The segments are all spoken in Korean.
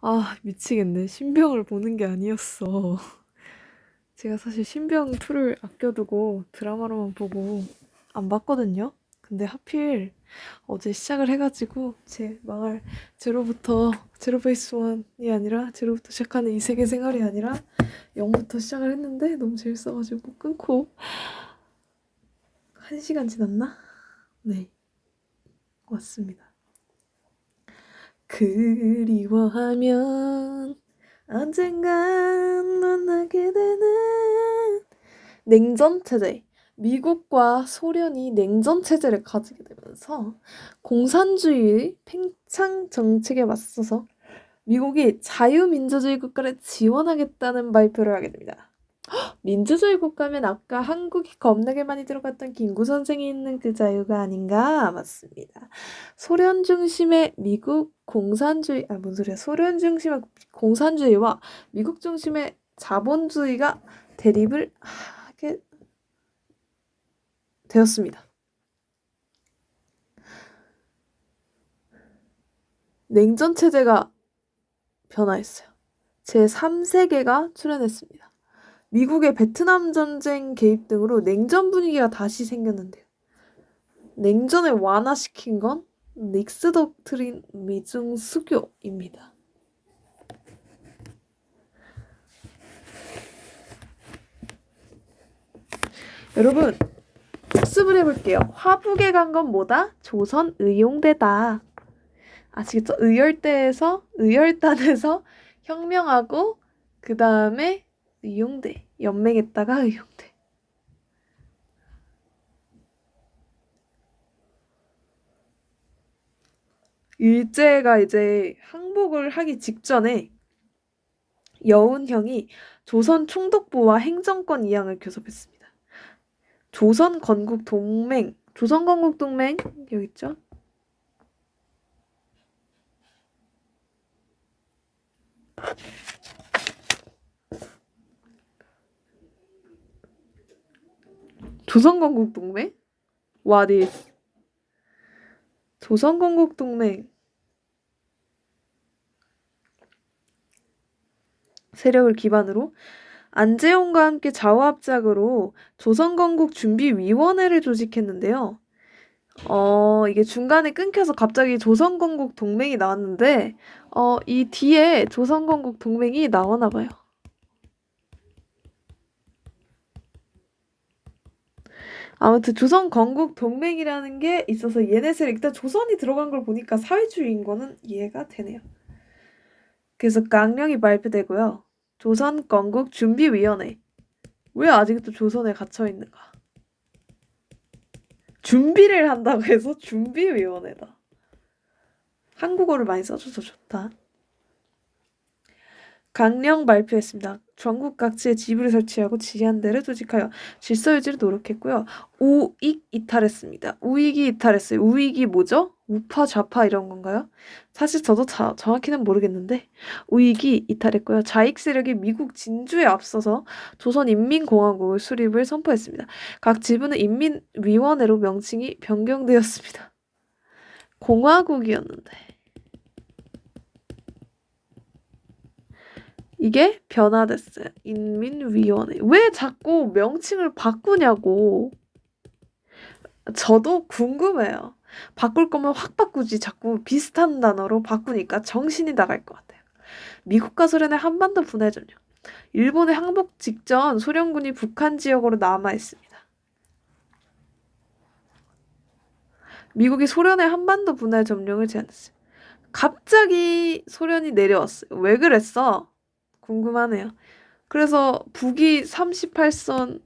아, 미치겠네. 신병을 보는 게 아니었어. 제가 사실 신병 2를 아껴두고 드라마로만 보고 안 봤거든요. 근데 하필 어제 시작을 해가지고 제 망할 제로 베이스 원이 아니라 제로부터 시작하는 이 세계 생활이 아니라 0부터 시작을 했는데 너무 재밌어가지고 끊고 1시간 지났나? 네, 왔습니다. 그리워하면 언젠간 만나게 되는 냉전 체제. 미국과 소련이 냉전 체제를 가지게 되면서 공산주의 팽창 정책에 맞서서 미국이 자유민주주의 국가를 지원하겠다는 발표를 하게 됩니다. 민주주의 국가면 아까 한국이 겁나게 많이 들어갔던 김구 선생이 있는 그 자유가 아닌가? 맞습니다. 소련 중심의 미국 공산주의, 뭔 소리야. 소련 중심의 공산주의와 미국 중심의 자본주의가 대립을 하게 되었습니다. 냉전 체제가 변화했어요. 제3세계가 출현했습니다. 미국의 베트남 전쟁 개입 등으로 냉전 분위기가 다시 생겼는데요. 냉전을 완화시킨 건 닉스 독트린 미중 수교입니다. 여러분, 학습을 해볼게요. 화북에 간 건 뭐다? 조선 의용대다. 아시겠죠? 의열단에서 혁명하고 그 다음에 의용대 연맹했다가 의용대. 일제가 이제 항복을 하기 직전에 여운형이 조선 총독부와 행정권 이양을 교섭했습니다. 조선 건국 동맹 여기 있죠? 조선 건국 동맹? What is? 조선 건국 동맹 세력을 기반으로 안재홍과 함께 좌우합작으로 조선건국준비위원회를 조직했는데요. 이게 중간에 끊겨서 갑자기 조선건국 동맹이 나왔는데 이 뒤에 조선건국 동맹이 나오나 봐요. 아무튼 조선건국 동맹이라는 게 있어서 얘네들 일단 조선이 들어간 걸 보니까 사회주의인 거는 이해가 되네요. 그래서 강령이 발표되고요. 조선건국준비위원회. 왜 아직도 조선에 갇혀 있는가? 준비를 한다고 해서 준비위원회다. 한국어를 많이 써줘서 좋다. 강령 발표했습니다. 전국 각지에 지부를 설치하고 지휘한대를 조직하여 질서 유지를 노력했고요. 우익 이탈했습니다. 우익이 이탈했어요. 우익이 뭐죠? 우파 좌파 이런 건가요? 사실 저도 정확히는 모르겠는데 우익이 이탈했고요. 좌익 세력이 미국 진주에 앞서서 조선인민공화국을 수립을 선포했습니다. 각 지부는 인민위원회로 명칭이 변경되었습니다. 공화국이었는데 이게 변화됐어요. 인민위원회. 왜 자꾸 명칭을 바꾸냐고. 저도 궁금해요. 바꿀 거면 확 바꾸지. 자꾸 비슷한 단어로 바꾸니까 정신이 나갈 것 같아요. 미국과 소련의 한반도 분할 점령. 일본의 항복 직전 소련군이 북한 지역으로 남아 있습니다. 미국이 소련의 한반도 분할 점령을 제안했어요. 갑자기 소련이 내려왔어요. 왜 그랬어? 궁금하네요. 그래서 북이 38선,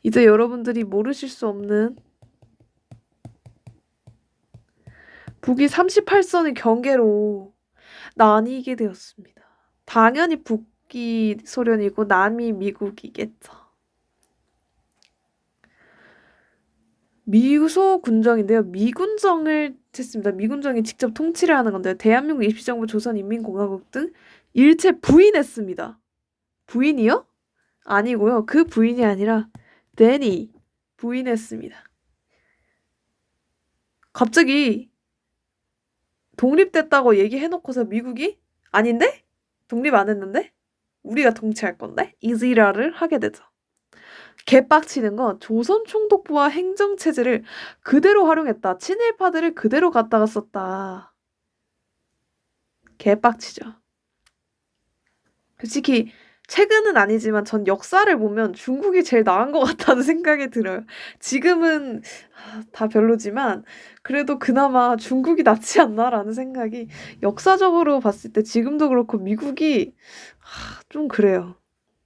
이제 여러분들이 모르실 수 없는 북이 38선의 경계로 나뉘게 되었습니다. 당연히 북이 소련이고 남이 미국이겠죠. 미소 군정인데요. 미군정을 했습니다. 미군정이 직접 통치를 하는 건데요. 대한민국 임시정부 조선인민공화국 등 일체 부인했습니다. 부인이요? 아니고요. 그 부인이 아니라 데니 부인했습니다. 갑자기 독립됐다고 얘기해놓고서 미국이 아닌데? 독립 안 했는데? 우리가 통치할 건데? 이지라를 하게 되죠. 개빡치는 건 조선 총독부와 행정체제를 그대로 활용했다. 친일파들을 그대로 갖다가 썼다. 개빡치죠. 솔직히 최근은 아니지만 전 역사를 보면 중국이 제일 나은 것 같다는 생각이 들어요. 지금은 다 별로지만 그래도 그나마 중국이 낫지 않나라는 생각이 역사적으로 봤을 때 지금도 그렇고 미국이 좀 그래요.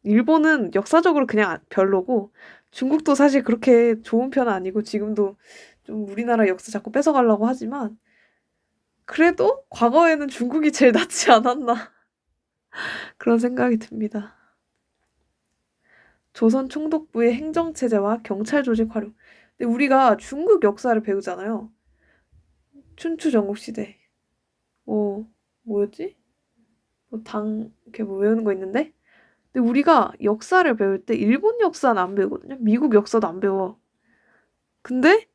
일본은 역사적으로 그냥 별로고 중국도 사실 그렇게 좋은 편은 아니고 지금도 좀 우리나라 역사 자꾸 뺏어가려고 하지만 그래도 과거에는 중국이 제일 낫지 않았나 그런 생각이 듭니다. 조선 총독부의 행정체제와 경찰 조직 활용. 근데 우리가 중국 역사를 배우잖아요. 춘추 전국시대. 뭐였지? 이렇게 외우는 거 있는데? 근데 우리가 역사를 배울 때 일본 역사는 안 배우거든요. 미국 역사도 안 배워. 근데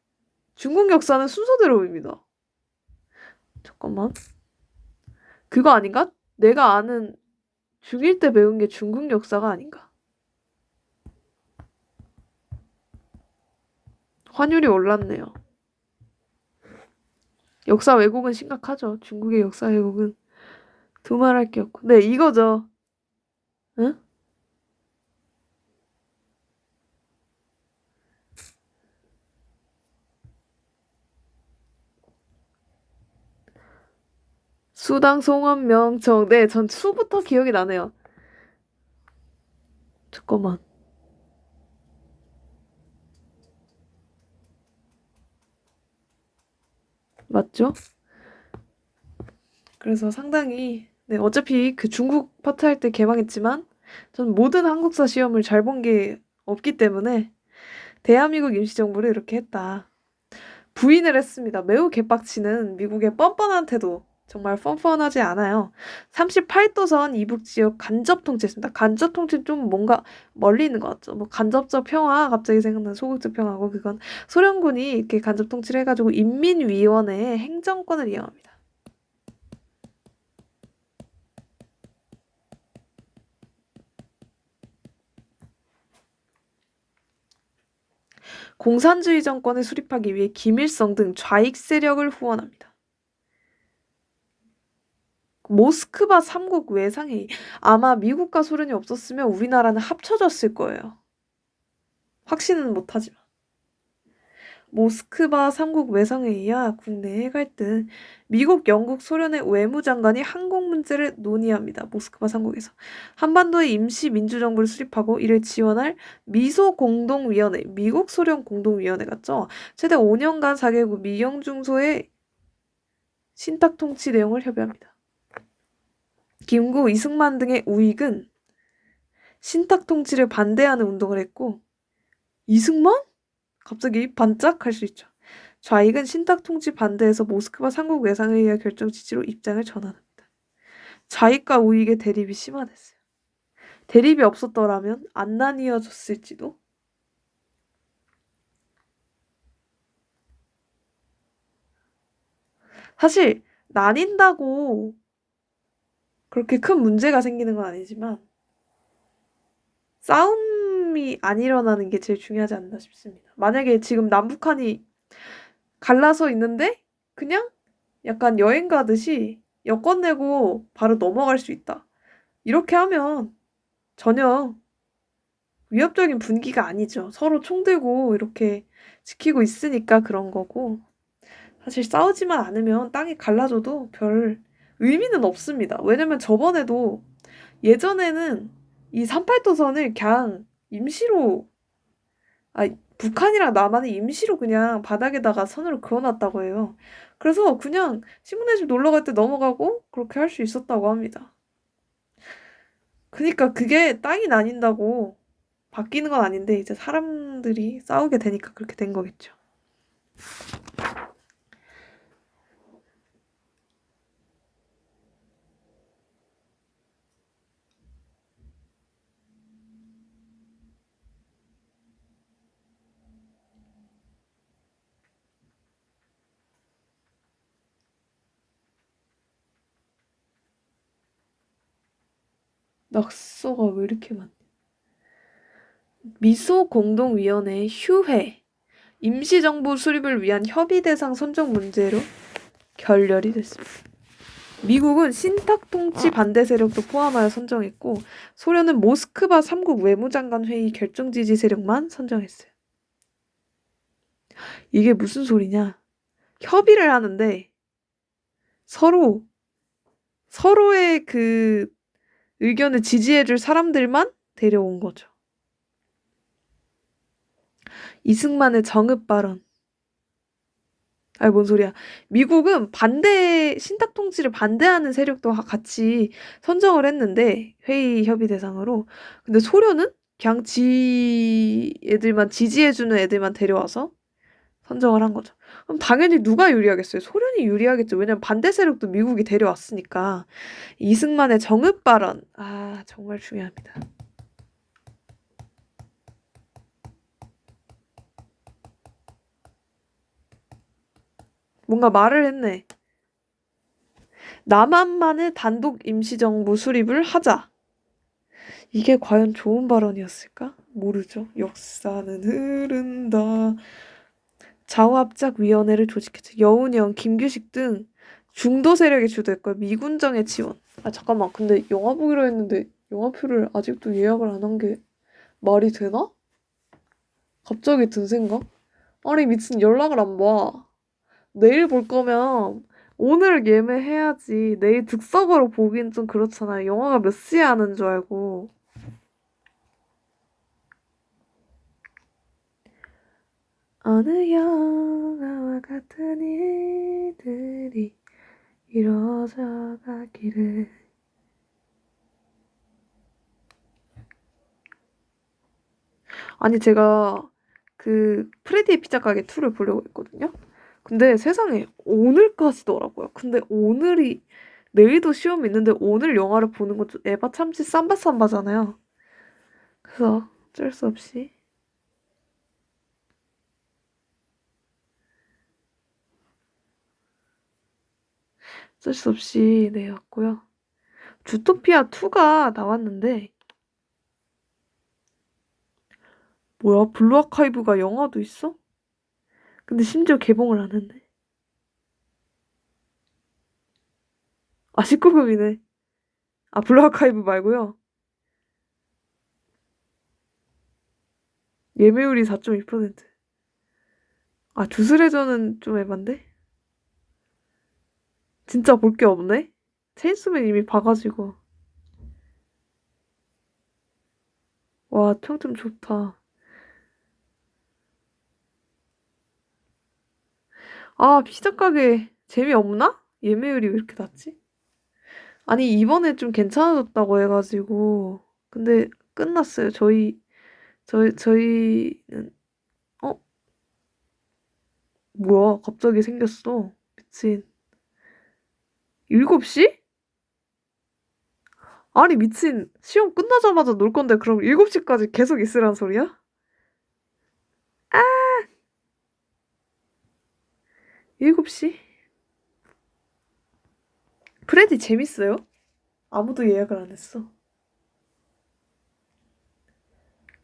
중국 역사는 순서대로 배웁니다. 잠깐만. 그거 아닌가? 내가 아는 중1 때 배운 게 중국 역사가 아닌가? 환율이 올랐네요. 역사 왜곡은 심각하죠. 중국의 역사 왜곡은 두말할 게 없고. 네, 이거죠. 응? 수당 송원 명청. 네, 전 수부터 기억이 나네요. 잠깐만. 맞죠? 그래서 상당히 네, 어차피 그 중국 파트 할 때 개방했지만 전 모든 한국사 시험을 잘 본 게 없기 때문에 대한민국 임시정부를 이렇게 했다. 부인을 했습니다. 매우 개빡치는 미국의 뻔뻔한 태도. 정말 뻔뻔하지 않아요. 38도선 이북 지역 간접 통치했습니다. 간접 통치는 좀 뭔가 멀리 있는 것 같죠. 뭐 간접적 평화 갑자기 생각나는 소극적 평화고 그건 소련군이 이렇게 간접 통치를 해가지고 인민위원회의 행정권을 이용합니다. 공산주의 정권을 수립하기 위해 김일성 등 좌익 세력을 후원합니다. 모스크바 3국 외상회의. 아마 미국과 소련이 없었으면 우리나라는 합쳐졌을 거예요. 확신은 못하지만. 모스크바 3국 외상회의야 국내의 갈등. 미국, 영국, 소련의 외무장관이 항공 문제를 논의합니다. 모스크바 3국에서. 한반도에 임시 민주정부를 수립하고 이를 지원할 미소 공동위원회, 미국 소련 공동위원회 같죠. 최대 5년간 4개국 미영 중소의 신탁 통치 내용을 협의합니다. 김구, 이승만 등의 우익은 신탁 통치를 반대하는 운동을 했고 이승만? 갑자기 반짝할 수 있죠. 좌익은 신탁 통치 반대해서 모스크바 3국 외상회의와 결정 지지로 입장을 전환합니다. 좌익과 우익의 대립이 심화됐어요. 대립이 없었더라면 안 나뉘어졌을지도. 사실 나뉜다고 그렇게 큰 문제가 생기는 건 아니지만 싸움이 안 일어나는 게 제일 중요하지 않나 싶습니다. 만약에 지금 남북한이 갈라서 있는데 그냥 약간 여행 가듯이 여권 내고 바로 넘어갈 수 있다. 이렇게 하면 전혀 위협적인 분위기가 아니죠. 서로 총 들고 이렇게 지키고 있으니까 그런 거고. 사실 싸우지만 않으면 땅이 갈라져도 별 의미는 없습니다. 왜냐면 저번에도 예전에는 이 38도선을 그냥 임시로 북한이랑 남한이 임시로 그냥 바닥에다가 선으로 그어놨다고 해요. 그래서 그냥 친구네 집 놀러 갈 때 넘어가고 그렇게 할 수 있었다고 합니다. 그니까 그게 땅이 나뉜다고 바뀌는 건 아닌데 이제 사람들이 싸우게 되니까 그렇게 된 거겠죠. 낙서가 왜 이렇게 많냐. 미소공동위원회의 휴회. 임시정부 수립을 위한 협의 대상 선정 문제로 결렬이 됐습니다. 미국은 신탁 통치 반대 세력도 포함하여 선정했고 소련은 모스크바 3국 외무장관 회의 결정 지지 세력만 선정했어요. 이게 무슨 소리냐? 협의를 하는데 서로의 그 의견을 지지해줄 사람들만 데려온 거죠. 이승만의 정읍 발언. 아니 뭔 소리야. 미국은 신탁 통치를 반대하는 세력도 같이 선정을 했는데 회의 협의 대상으로. 근데 소련은 그냥 애들만 지지해주는 애들만 데려와서 선정을 한 거죠. 그럼 당연히 누가 유리하겠어요? 소련이 유리하겠죠. 왜냐면 반대 세력도 미국이 데려왔으니까. 이승만의 정읍 발언. 아 정말 중요합니다. 뭔가 말을 했네. 남한만의 단독 임시정부 수립을 하자. 이게 과연 좋은 발언이었을까? 모르죠. 역사는 흐른다. 좌우합작위원회를 조직했죠. 여운형, 김규식 등 중도 세력이 주도했고요. 미군정의 지원. 아 잠깐만. 근데 영화 보기로 했는데 영화표를 아직도 예약을 안 한 게 말이 되나? 갑자기 든 생각? 아니 미친 연락을 안 봐. 내일 볼 거면 오늘 예매해야지. 내일 득석으로 보긴 좀 그렇잖아요. 영화가 몇 시에 하는 줄 알고. 어느 영화와 같은 일들이 이루어져 가기를. 아니 제가 그 프레디의 피자 가게 2를 보려고 했거든요. 근데 세상에 오늘까지더라고요. 근데 오늘이 내일도 시험이 있는데 오늘 영화를 보는 건 좀 에바 참치 쌈바쌈바잖아요. 그래서 어쩔 수 없이 네 왔고요. 주토피아 2가 나왔는데 뭐야 블루 아카이브가 영화도 있어? 근데 심지어 개봉을 안 했네. 아 19금이네. 아 블루 아카이브 말고요. 예매율이 4.2%. 아 주스레저는 좀 에반데? 진짜 볼 게 없네? 체인소맨 이미 봐가지고. 와 평점 좋다. 아 피자 가게 재미없나? 예매율이 왜 이렇게 낮지? 아니 이번에 좀 괜찮아졌다고 해가지고 근데 끝났어요. 저희는 어? 뭐야 갑자기 생겼어. 미친. 7시? 아니 미친. 시험 끝나자마자 놀 건데 그럼 7시까지 계속 있으란 소리야? 아 7시? 프레디 재밌어요? 아무도 예약을 안 했어.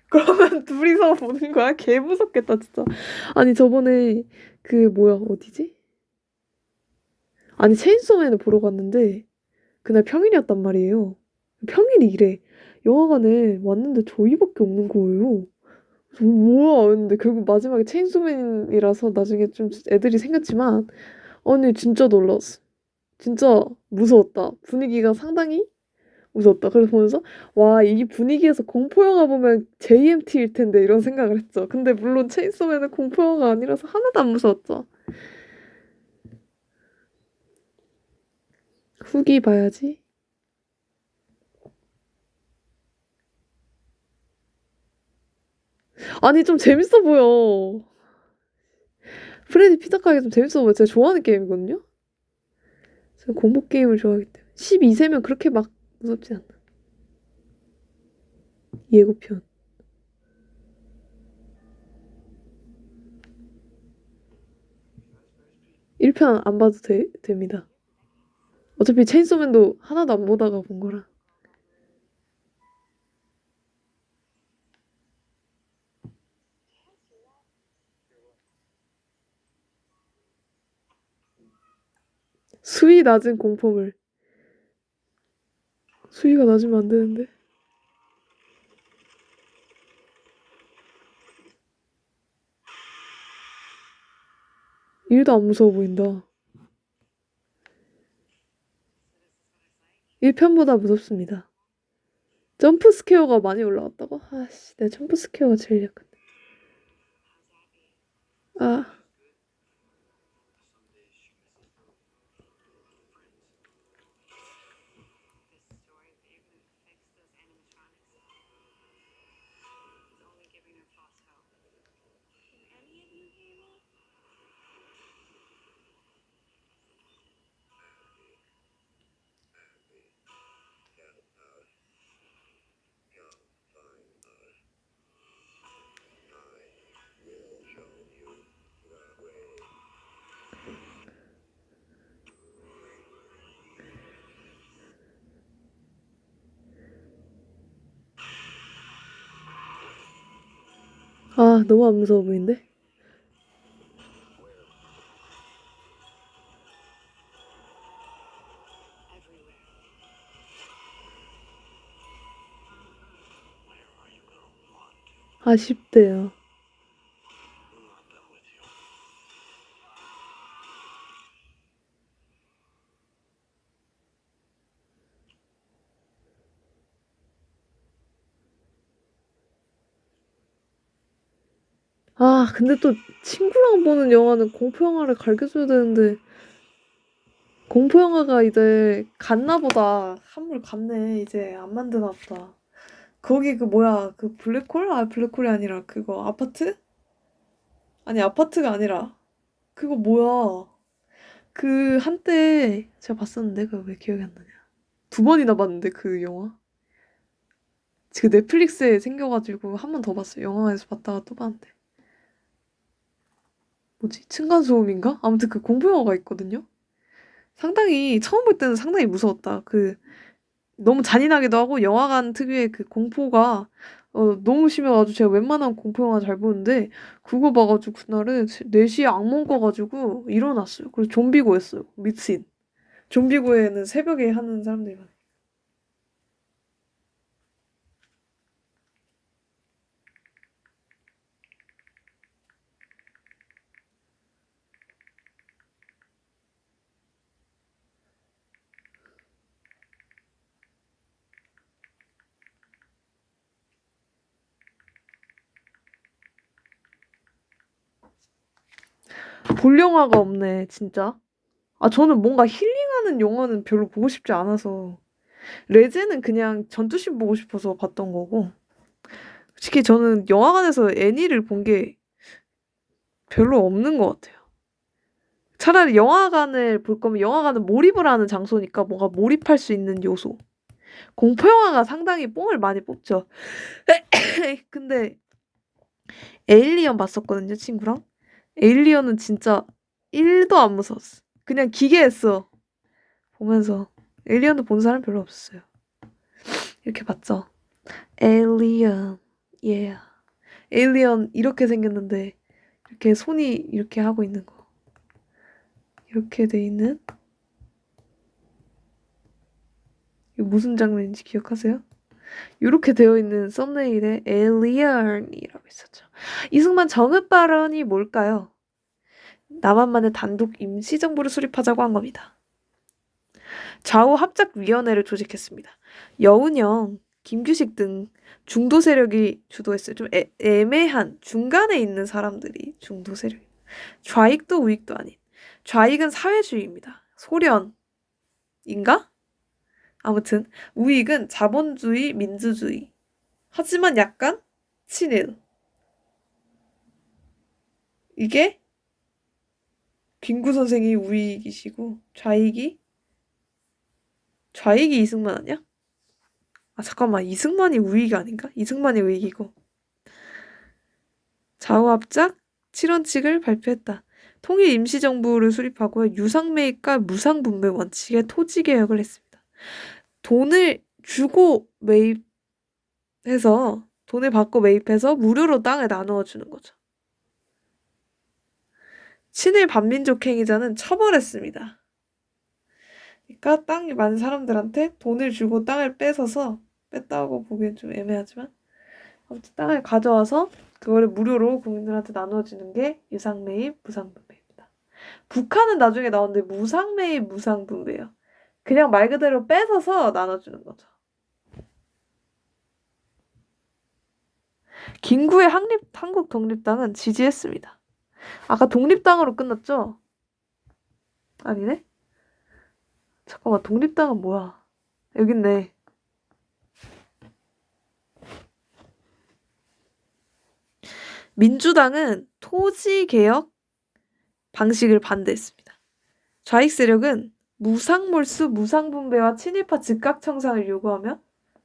그러면 둘이서 보는 거야? 개 무섭겠다 진짜. 아니 저번에 그 뭐야 어디지? 아니 체인소맨을 보러 갔는데 그날 평일이었단 말이에요. 평일이 이래. 영화관에 왔는데 저희밖에 없는 거예요. 그래서 뭐야 했는데 결국 마지막에 체인소맨이라서 나중에 좀 애들이 생겼지만 아니 진짜 놀랐어. 진짜 무서웠다. 분위기가 상당히 무서웠다. 그래서 보면서 와, 이 분위기에서 공포 영화 보면 JMT일 텐데 이런 생각을 했죠. 근데 물론 체인소맨은 공포 영화가 아니라서 하나도 안 무서웠죠. 후기 봐야지. 아니 좀 재밌어 보여. 프레디 피자 가게 좀 재밌어 보여. 제가 좋아하는 게임이거든요. 제가 공포 게임을 좋아하기 때문에 12세면 그렇게 막 무섭지 않나. 예고편. 1편 안 봐도 됩니다. 어차피 체인소맨도 하나도 안 보다가 본 거라. 수위 낮은 공포물. 수위가 낮으면 안 되는데. 일도 안 무서워 보인다. 1편보다 무섭습니다. 점프 스퀘어가 많이 올라왔다고? 아씨, 내 점프 스퀘어가 제일 약한데. 아, 너무 안 무서워 보이는데? 아쉽대요. 근데 또 친구랑 보는 영화는 공포 영화를 가르쳐줘야 되는데 공포 영화가 이제 갔나 보다. 한물 갔네. 이제 안 만드나 보다. 거기 그 뭐야 그 블랙홀? 블랙홀이 아니라 그거 아파트? 아니 아파트가 아니라 그거 뭐야 그 한때 제가 봤었는데 그거 왜 기억이 안 나냐. 두 번이나 봤는데 그 영화. 그 넷플릭스에 생겨가지고 한 번 더 봤어요. 영화관에서 봤다가 또 봤는데. 뭐지? 층간소음인가? 아무튼 그 공포 영화가 있거든요. 상당히 처음 볼 때는 상당히 무서웠다. 그 너무 잔인하기도 하고 영화관 특유의 그 공포가 너무 심해가지고 제가 웬만한 공포 영화 잘 보는데 그거 봐가지고 그날은 4시에 악몽 꿔가지고 일어났어요. 그래서 좀비고였어요. 미친. 좀비고에는 새벽에 하는 사람들이 많아요. 볼 영화가 없네, 진짜. 저는 뭔가 힐링하는 영화는 별로 보고 싶지 않아서. 레제는 그냥 전투씬 보고 싶어서 봤던 거고. 솔직히 저는 영화관에서 애니를 본 게 별로 없는 것 같아요. 차라리 영화관을 볼 거면 영화관은 몰입을 하는 장소니까 뭔가 몰입할 수 있는 요소. 공포 영화가 상당히 뽕을 많이 뽑죠. 근데 에일리언 봤었거든요, 친구랑. 에일리언은 진짜 1도 안 무서웠어. 그냥 기괴했어. 보면서. 에일리언도 본 사람 별로 없었어요. 이렇게 봤죠. 에일리언, yeah. 에일리언 이렇게 생겼는데 이렇게 손이 이렇게 하고 있는 거. 이렇게 돼 있는 이거 무슨 장면인지 기억하세요? 이렇게 되어 있는 썸네일에 에일리언이라고 있었죠. 이승만 정읍 발언이 뭘까요? 남한만의 단독 임시정부를 수립하자고 한 겁니다. 좌우합작위원회를 조직했습니다. 여운형, 김규식 등 중도 세력이 주도했어요. 좀 애매한 중간에 있는 사람들이 중도 세력. 좌익도 우익도 아닌. 좌익은 사회주의입니다. 소련인가? 아무튼 우익은 자본주의, 민주주의. 하지만 약간 친일. 이게 김구 선생이 우익이시고 좌익이 이승만 아니야? 잠깐만. 이승만이 우익이 아닌가? 이승만이 우익이고. 좌우합작 7원칙을 발표했다. 통일 임시정부를 수립하고 유상매입과 무상분배 원칙의 토지개혁을 했습니다. 돈을 주고 매입해서 돈을 받고 매입해서 무료로 땅을 나누어 주는 거죠. 친일 반민족 행위자는 처벌했습니다. 그러니까 땅이 많은 사람들한테 돈을 주고 땅을 뺏어서 뺐다고 보기엔 좀 애매하지만 아무튼 땅을 가져와서 그거를 무료로 국민들한테 나눠주는 게 유상매입, 무상분배입니다. 북한은 나중에 나오는데 무상매입, 무상분배예요. 그냥 말 그대로 뺏어서 나눠주는 거죠. 김구의 한국 독립당은 지지했습니다. 아까 독립당으로 끝났죠? 아니네? 잠깐만, 독립당은 뭐야? 여기 있네. 민주당은 토지개혁 방식을 반대했습니다. 좌익 세력은 무상몰수, 무상분배와 친일파 즉각 청산을 요구하며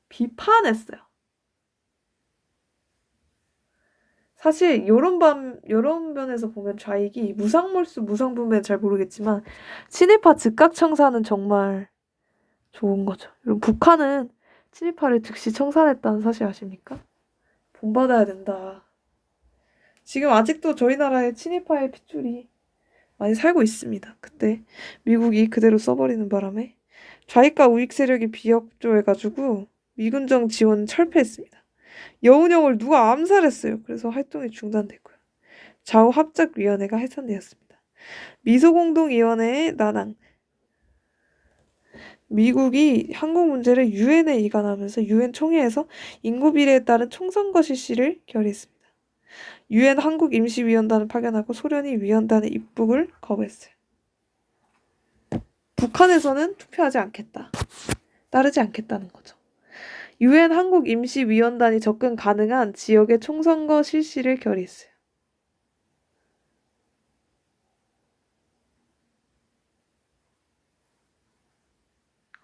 비판했어요. 사실 요런 면에서 보면 좌익이 무상몰수, 무상분배는 잘 모르겠지만 친일파 즉각 청산은 정말 좋은 거죠. 여러분, 북한은 친일파를 즉시 청산했다는 사실 아십니까? 본받아야 된다. 지금 아직도 저희 나라에 친일파의 핏줄이 많이 살고 있습니다. 그때 미국이 그대로 써버리는 바람에 좌익과 우익 세력이 비협조해가지고 미군정 지원 철폐했습니다. 여운형을 누가 암살했어요. 그래서 활동이 중단됐고요. 좌우합작위원회가 해산되었습니다. 미소공동위원회의 난항. 미국이 한국 문제를 유엔에 이관하면서 유엔 총회에서 인구 비례에 따른 총선거 실시를 결의했습니다. 유엔 한국 임시위원단을 파견하고 소련이 위원단의 입국을 거부했어요. 북한에서는 투표하지 않겠다. 따르지 않겠다는 거죠. 유엔 한국 임시위원단이 접근 가능한 지역의 총선거 실시를 결의했어요.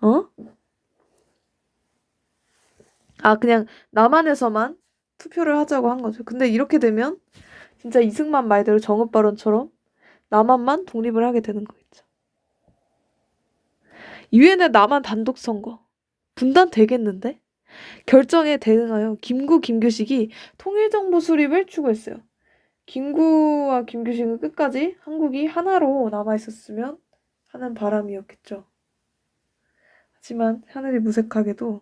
어? 그냥 남한에서만 투표를 하자고 한 거죠. 근데 이렇게 되면 진짜 이승만 말대로 정읍 발언처럼 남한만 독립을 하게 되는 거겠죠. 유엔의 남한 단독 선거 분단되겠는데? 결정에 대응하여 김규식이 통일정부 수립을 추구했어요. 김구와 김규식은 끝까지 한국이 하나로 남아있었으면 하는 바람이었겠죠. 하지만 하늘이 무색하게도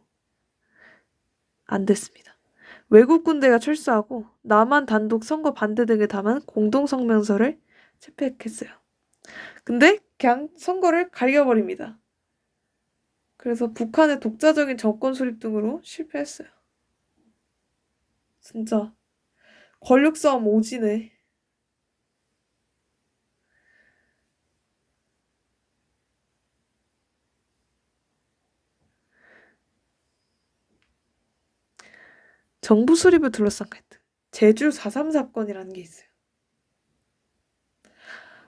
안 됐습니다. 외국 군대가 철수하고 남한 단독 선거 반대 등을 담은 공동성명서를 채택했어요. 근데 그냥 선거를 갈겨버립니다. 그래서 북한의 독자적인 정권 수립 등으로 실패했어요. 진짜 권력 싸움 오지네. 정부 수립을 둘러싼 갈등. 제주 4.3 사건이라는 게 있어요.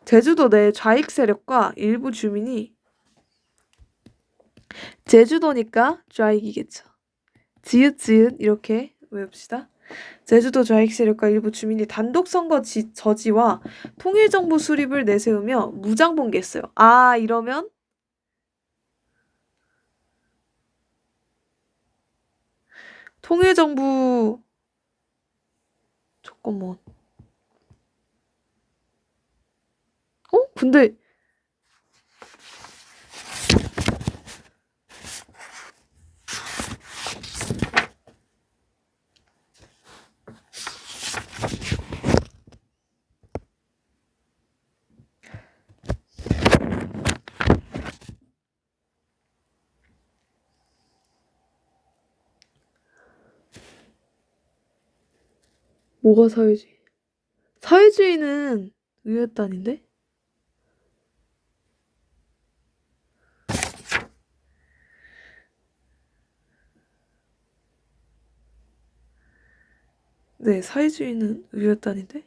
제주도 내 좌익 세력과 일부 주민이 제주도니까 좌익이겠죠. 지읒 이렇게 외웁시다. 제주도 좌익 세력과 일부 주민이 단독 선거 저지와 통일정부 수립을 내세우며 무장봉기했어요. 이러면 통일정부 잠깐만. 근데 뭐가 사회주의? 사회주의는 의회단인데? 네, 사회주의는 의회단인데?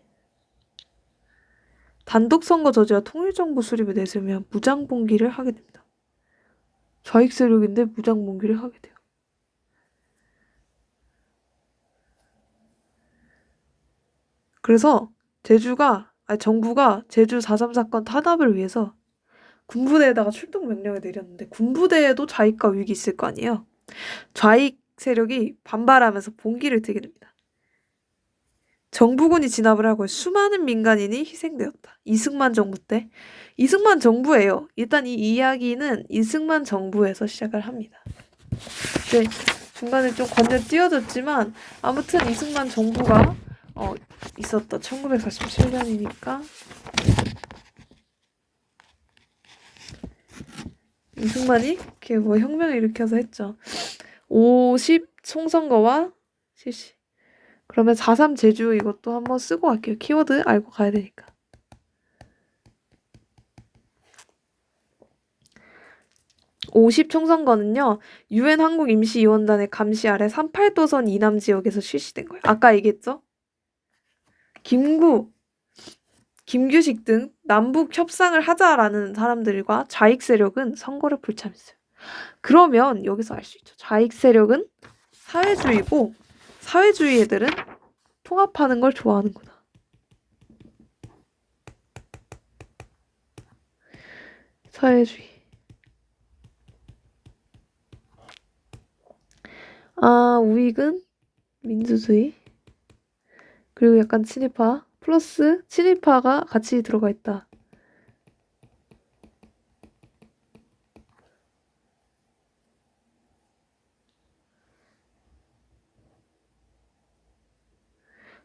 단독 선거 저지와 통일정부 수립을 내세우면 무장봉기를 하게 됩니다. 좌익 세력인데 무장봉기를 하게 돼요. 그래서 정부가 제주 4.3 사건 탄압을 위해서 군부대에다가 출동 명령을 내렸는데 군부대에도 좌익과 우익이 있을 거 아니에요. 좌익 세력이 반발하면서 봉기를 트게 됩니다. 정부군이 진압을 하고 수많은 민간인이 희생되었다. 이승만 정부 때. 이승만 정부예요. 일단 이 이야기는 이승만 정부에서 시작을 합니다. 네, 중간에 좀 건너뛰어졌지만 아무튼 이승만 정부가 있었다. 1947년이니까 이승만이 이렇게 뭐 혁명을 일으켜서 했죠. 50 총선거와 실시. 그러면 4.3 제주 이것도 한번 쓰고 갈게요. 키워드 알고 가야 되니까. 50 총선거는요. 유엔 한국임시위원단의 감시 아래 38도선 이남 지역에서 실시된 거예요. 아까 얘기했죠? 김규식 등 남북 협상을 하자라는 사람들과 좌익 세력은 선거를 불참했어요. 그러면 여기서 알 수 있죠. 좌익 세력은 사회주의고 사회주의 애들은 통합하는 걸 좋아하는구나. 사회주의. 우익은 민주주의. 그리고 약간 친일파 플러스 친일파가 같이 들어가 있다.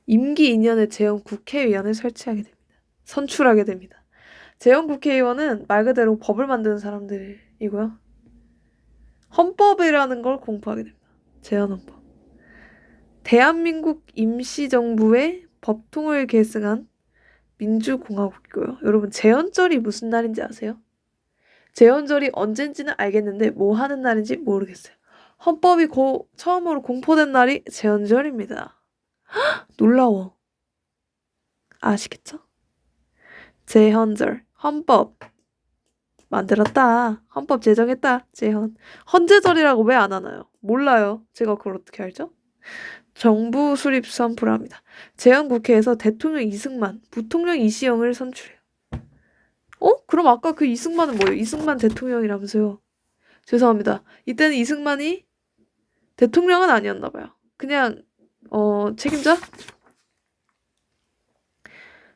임기 2년에 재헌 국회의원을 선출하게 됩니다. 재헌 국회의원은 말 그대로 법을 만드는 사람들이고요. 헌법이라는 걸 공부하게 됩니다. 재헌헌법. 대한민국 임시정부의 법통을 계승한 민주공화국이고요. 여러분 재헌절이 무슨 날인지 아세요? 재헌절이 언젠지는 알겠는데 뭐 하는 날인지 모르겠어요. 헌법이 처음으로 공포된 날이 재헌절입니다. 놀라워. 아시겠죠? 재헌절, 헌법 만들었다. 헌법 제정했다. 재헌. 헌재절이라고 왜 안 하나요? 몰라요. 제가 그걸 어떻게 알죠? 정부 수립 선포를 합니다. 재헌국회에서 대통령 이승만, 부통령 이시영을 선출해요. 그럼 아까 그 이승만은 뭐예요? 이승만 대통령이라면서요. 죄송합니다. 이때는 이승만이 대통령은 아니었나 봐요. 그냥 책임자?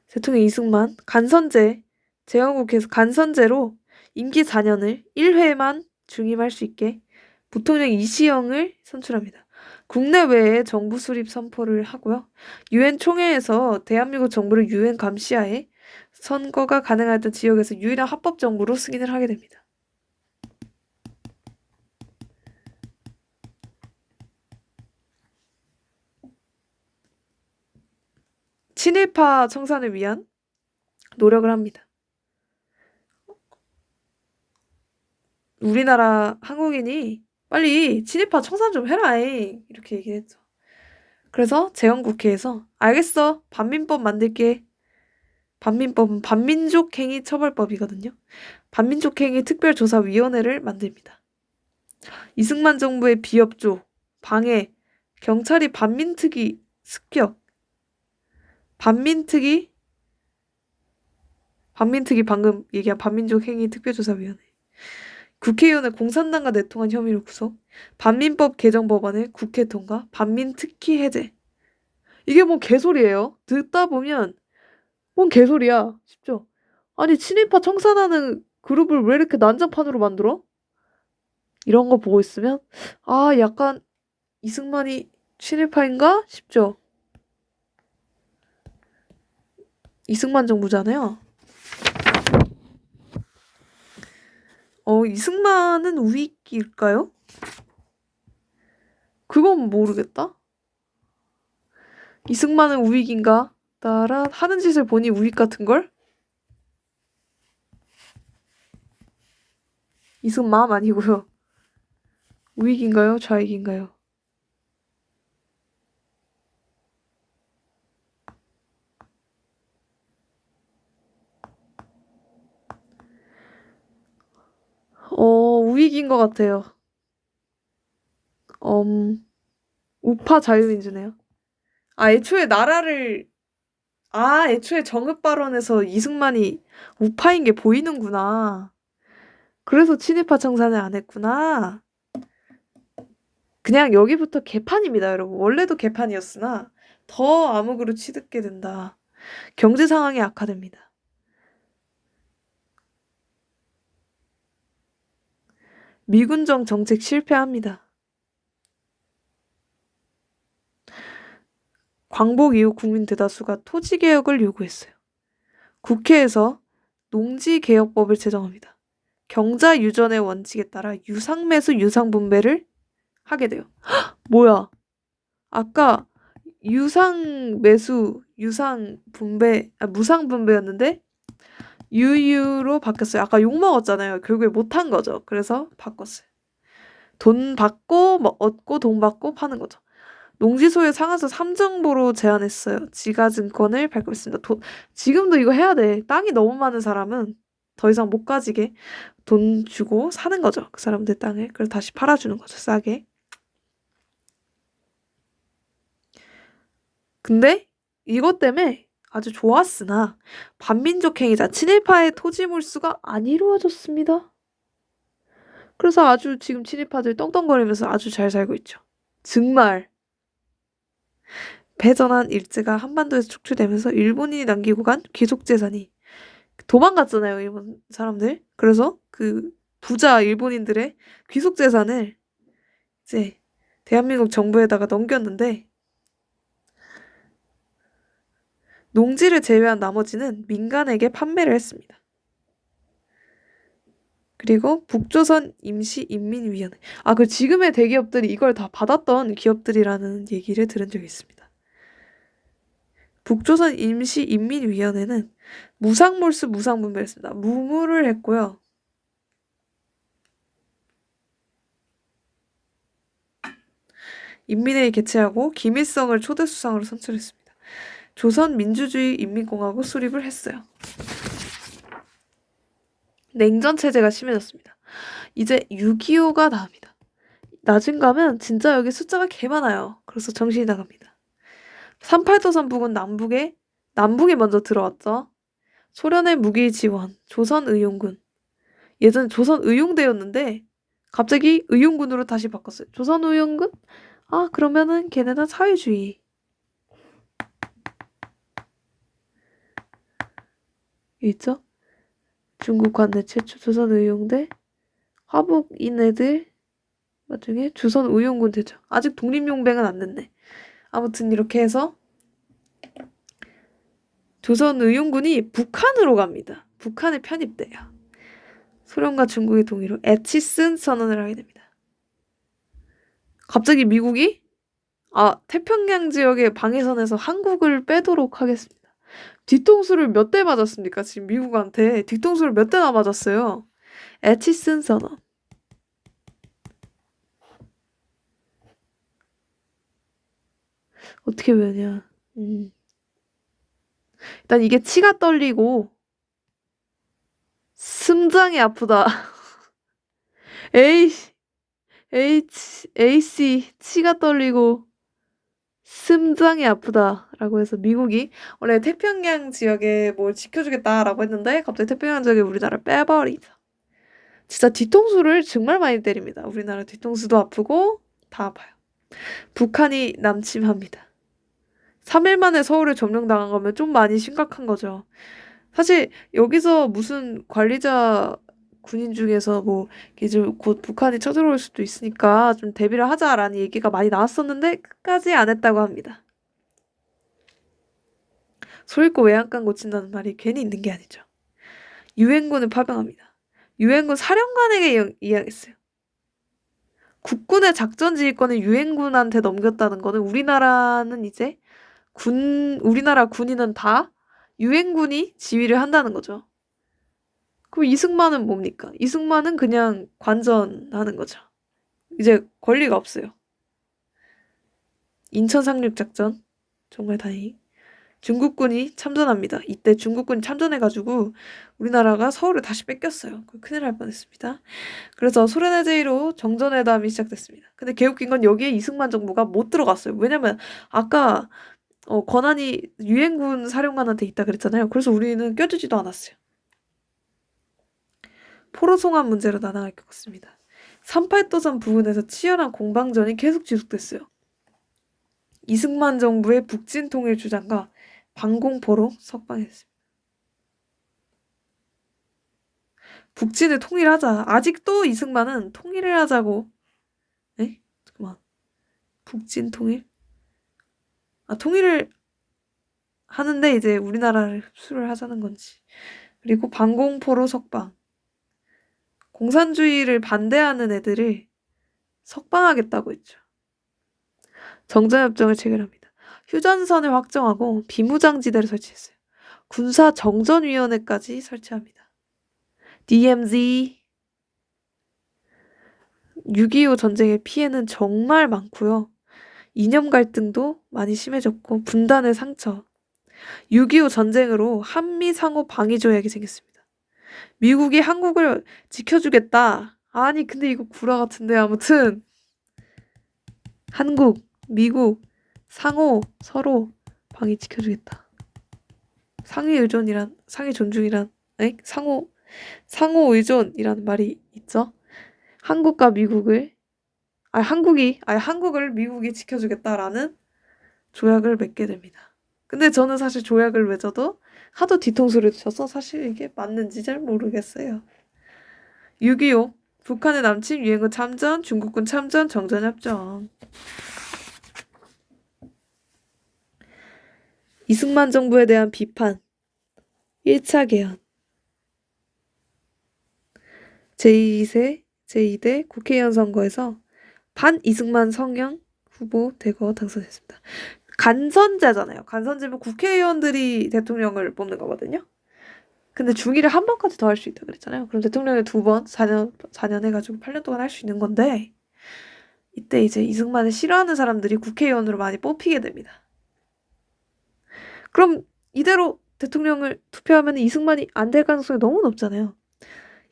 대통령 이승만 간선제 재헌국회에서 간선제로 임기 4년을 1회만 중임할 수 있게 부통령 이시영을 선출합니다. 국내외에 정부 수립 선포를 하고요. 유엔 총회에서 대한민국 정부를 유엔 감시하에 선거가 가능했던 지역에서 유일한 합법 정부로 승인을 하게 됩니다. 친일파 청산을 위한 노력을 합니다. 우리나라 한국인이 빨리 친일파 청산 좀 해라 이렇게 얘기했죠. 그래서 재헌국회에서 알겠어. 반민법 만들게. 반민법은 반민족행위 처벌법이거든요. 반민족행위 특별조사위원회를 만듭니다. 이승만 정부의 비협조, 방해, 경찰이 반민특위 습격, 반민특위 방금 얘기한 반민족행위 특별조사위원회, 국회의원을 공산당과 내통한 혐의로 구속, 반민법 개정 법안을 국회 통과, 반민특위 해제. 이게 뭐 개소리예요? 듣다 보면 뭔 개소리야 싶죠? 아니 친일파 청산하는 그룹을 왜 이렇게 난장판으로 만들어? 이런 거 보고 있으면 약간 이승만이 친일파인가 싶죠? 이승만 정부잖아요. 이승만은 우익일까요? 그건 모르겠다. 이승만은 우익인가? 따라 하는 짓을 보니 우익 같은걸? 이승만 아니고요. 우익인가요? 좌익인가요? 우익인 것 같아요. 우파 자유민주네요. 애초에 정읍 발언에서 이승만이 우파인 게 보이는구나. 그래서 친일파 청산을 안 했구나. 그냥 여기부터 개판입니다, 여러분. 원래도 개판이었으나 더 암흑으로 치닫게 된다. 경제 상황이 악화됩니다. 미군정 정책 실패합니다. 광복 이후 국민 대다수가 토지개혁을 요구했어요. 국회에서 농지개혁법을 제정합니다. 경자유전의 원칙에 따라 유상매수 유상분배를 하게 돼요. 뭐야? 아까 유상매수 유상분배 무상분배였는데 유유로 바뀌었어요. 아까 욕먹었잖아요. 결국에 못한 거죠. 그래서 바꿨어요. 돈 받고 뭐 얻고 돈 받고 파는 거죠. 농지소유 상한선 3정보로 제한했어요. 지가증권을 발급했습니다. 지금도 이거 해야 돼. 땅이 너무 많은 사람은 더 이상 못 가지게 돈 주고 사는 거죠. 그 사람들 땅을. 그래서 다시 팔아주는 거죠. 싸게. 근데 이것 때문에 아주 좋았으나 반민족 행위자 친일파의 토지 몰수가 안 이루어졌습니다. 그래서 아주 지금 친일파들 떵떵거리면서 아주 잘 살고 있죠. 정말 배전한 일제가 한반도에서 축출되면서 일본인이 남기고 간 귀속재산이 도망갔잖아요, 일본 사람들. 그래서 그 부자 일본인들의 귀속재산을 이제 대한민국 정부에다가 넘겼는데 농지를 제외한 나머지는 민간에게 판매를 했습니다. 그리고 북조선 임시인민위원회. 그 지금의 대기업들이 이걸 다 받았던 기업들이라는 얘기를 들은 적이 있습니다. 북조선 임시인민위원회는 무상몰수 무상분배를 했습니다. 무무를 했고요. 인민회의 개최하고 김일성을 초대수상으로 선출했습니다. 조선민주주의인민공화국 수립을 했어요. 냉전체제가 심해졌습니다. 이제 6.25가 나옵니다. 나중 가면 진짜 여기 숫자가 개 많아요. 그래서 정신이 나갑니다. 38도선 부근 남북에 먼저 들어왔죠. 소련의 무기 지원, 조선의용군. 예전 조선의용대였는데 갑자기 의용군으로 다시 바꿨어요. 조선의용군? 그러면은 걔네는 사회주의. 있죠? 중국 관내 최초 조선의용대 화북인 애들 나중에 조선의용군 되죠. 아직 독립용병은 안 됐네. 아무튼 이렇게 해서 조선의용군이 북한으로 갑니다. 북한에 편입돼요. 소련과 중국의 동의로 에치슨 선언을 하게 됩니다. 갑자기 미국이 태평양 지역의 방해선에서 한국을 빼도록 하겠습니다. 뒤통수를 몇 대 맞았습니까? 지금 미국한테 뒤통수를 몇 대나 맞았어요. 에치슨 선언. 어떻게 외우냐. 일단 이게 치가 떨리고 심장이 아프다. AC 치가 떨리고 심장이 아프다라고 해서 미국이 원래 태평양 지역에 뭘 지켜주겠다라고 했는데 갑자기 태평양 지역에 우리나라를 빼버리죠. 진짜 뒤통수를 정말 많이 때립니다. 우리나라 뒤통수도 아프고 다 아파요. 북한이 남침합니다. 3일 만에 서울을 점령당한 거면 좀 많이 심각한 거죠. 사실 여기서 무슨 관리자 군인 중에서 뭐 이제 곧 북한이 쳐들어올 수도 있으니까 좀 대비를 하자라는 얘기가 많이 나왔었는데 끝까지 안 했다고 합니다. 소잃고 외양간 고친다는 말이 괜히 있는 게 아니죠. 유엔군을 파병합니다. 유엔군 사령관에게 이야기했어요. 국군의 작전 지휘권을 유엔군한테 넘겼다는 거는 우리나라는 이제 우리나라 군인은 다 유엔군이 지휘를 한다는 거죠. 그럼 이승만은 뭡니까? 이승만은 그냥 관전하는 거죠. 이제 권리가 없어요. 인천 상륙작전 정말 다행히 중국군이 참전합니다. 이때 중국군이 참전해가지고 우리나라가 서울을 다시 뺏겼어요. 큰일 날 뻔했습니다. 그래서 소련의 제의로 정전회담이 시작됐습니다. 근데 개웃긴 건 여기에 이승만 정부가 못 들어갔어요. 왜냐면 아까 권한이 유엔군 사령관한테 있다 그랬잖아요. 그래서 우리는 껴주지도 않았어요. 포로송환 문제로 난항을 겪었습니다. 38도선 부근에서 치열한 공방전이 계속 지속됐어요. 이승만 정부의 북진 통일 주장과 반공포로 석방했습니다. 북진을 통일하자. 아직도 이승만은 통일을 하자고. 에? 잠깐만. 북진 통일? 통일을 하는데 이제 우리나라를 흡수를 하자는 건지. 그리고 반공포로 석방. 공산주의를 반대하는 애들을 석방하겠다고 했죠. 정전협정을 체결합니다. 휴전선을 확정하고 비무장지대를 설치했어요. 군사정전위원회까지 설치합니다. DMZ. 6.25 전쟁의 피해는 정말 많고요. 이념 갈등도 많이 심해졌고 분단의 상처. 6.25 전쟁으로 한미 상호 방위 조약이 생겼습니다. 미국이 한국을 지켜주겠다. 아니 근데 이거 구라 같은데 아무튼 한국, 미국 상호 서로 방위 지켜주겠다. 상위 존중이란 상호 의존이라는 말이 있죠. 한국과 미국을 한국을 미국이 지켜주겠다라는 조약을 맺게 됩니다. 근데 저는 사실 조약을 맺어도 하도 뒤통수를 쳐서 사실 이게 맞는지 잘 모르겠어요. 6.25 북한의 남침, 유엔군 참전, 중국군 참전, 정전협정. 이승만 정부에 대한 비판. 1차 개헌. 제2대 국회의원 선거에서 반 이승만 성향 후보 대거 당선했습니다. 간선제잖아요. 간선제면 국회의원들이 대통령을 뽑는 거거든요. 근데 중의를 한 번까지 더 할 수 있다 그랬잖아요. 그럼 대통령을 2번, 4년 해가지고 8년 동안 할 수 있는 건데 이때 이제 이승만을 싫어하는 사람들이 국회의원으로 많이 뽑히게 됩니다. 그럼 이대로 대통령을 투표하면 이승만이 안 될 가능성이 너무 높잖아요.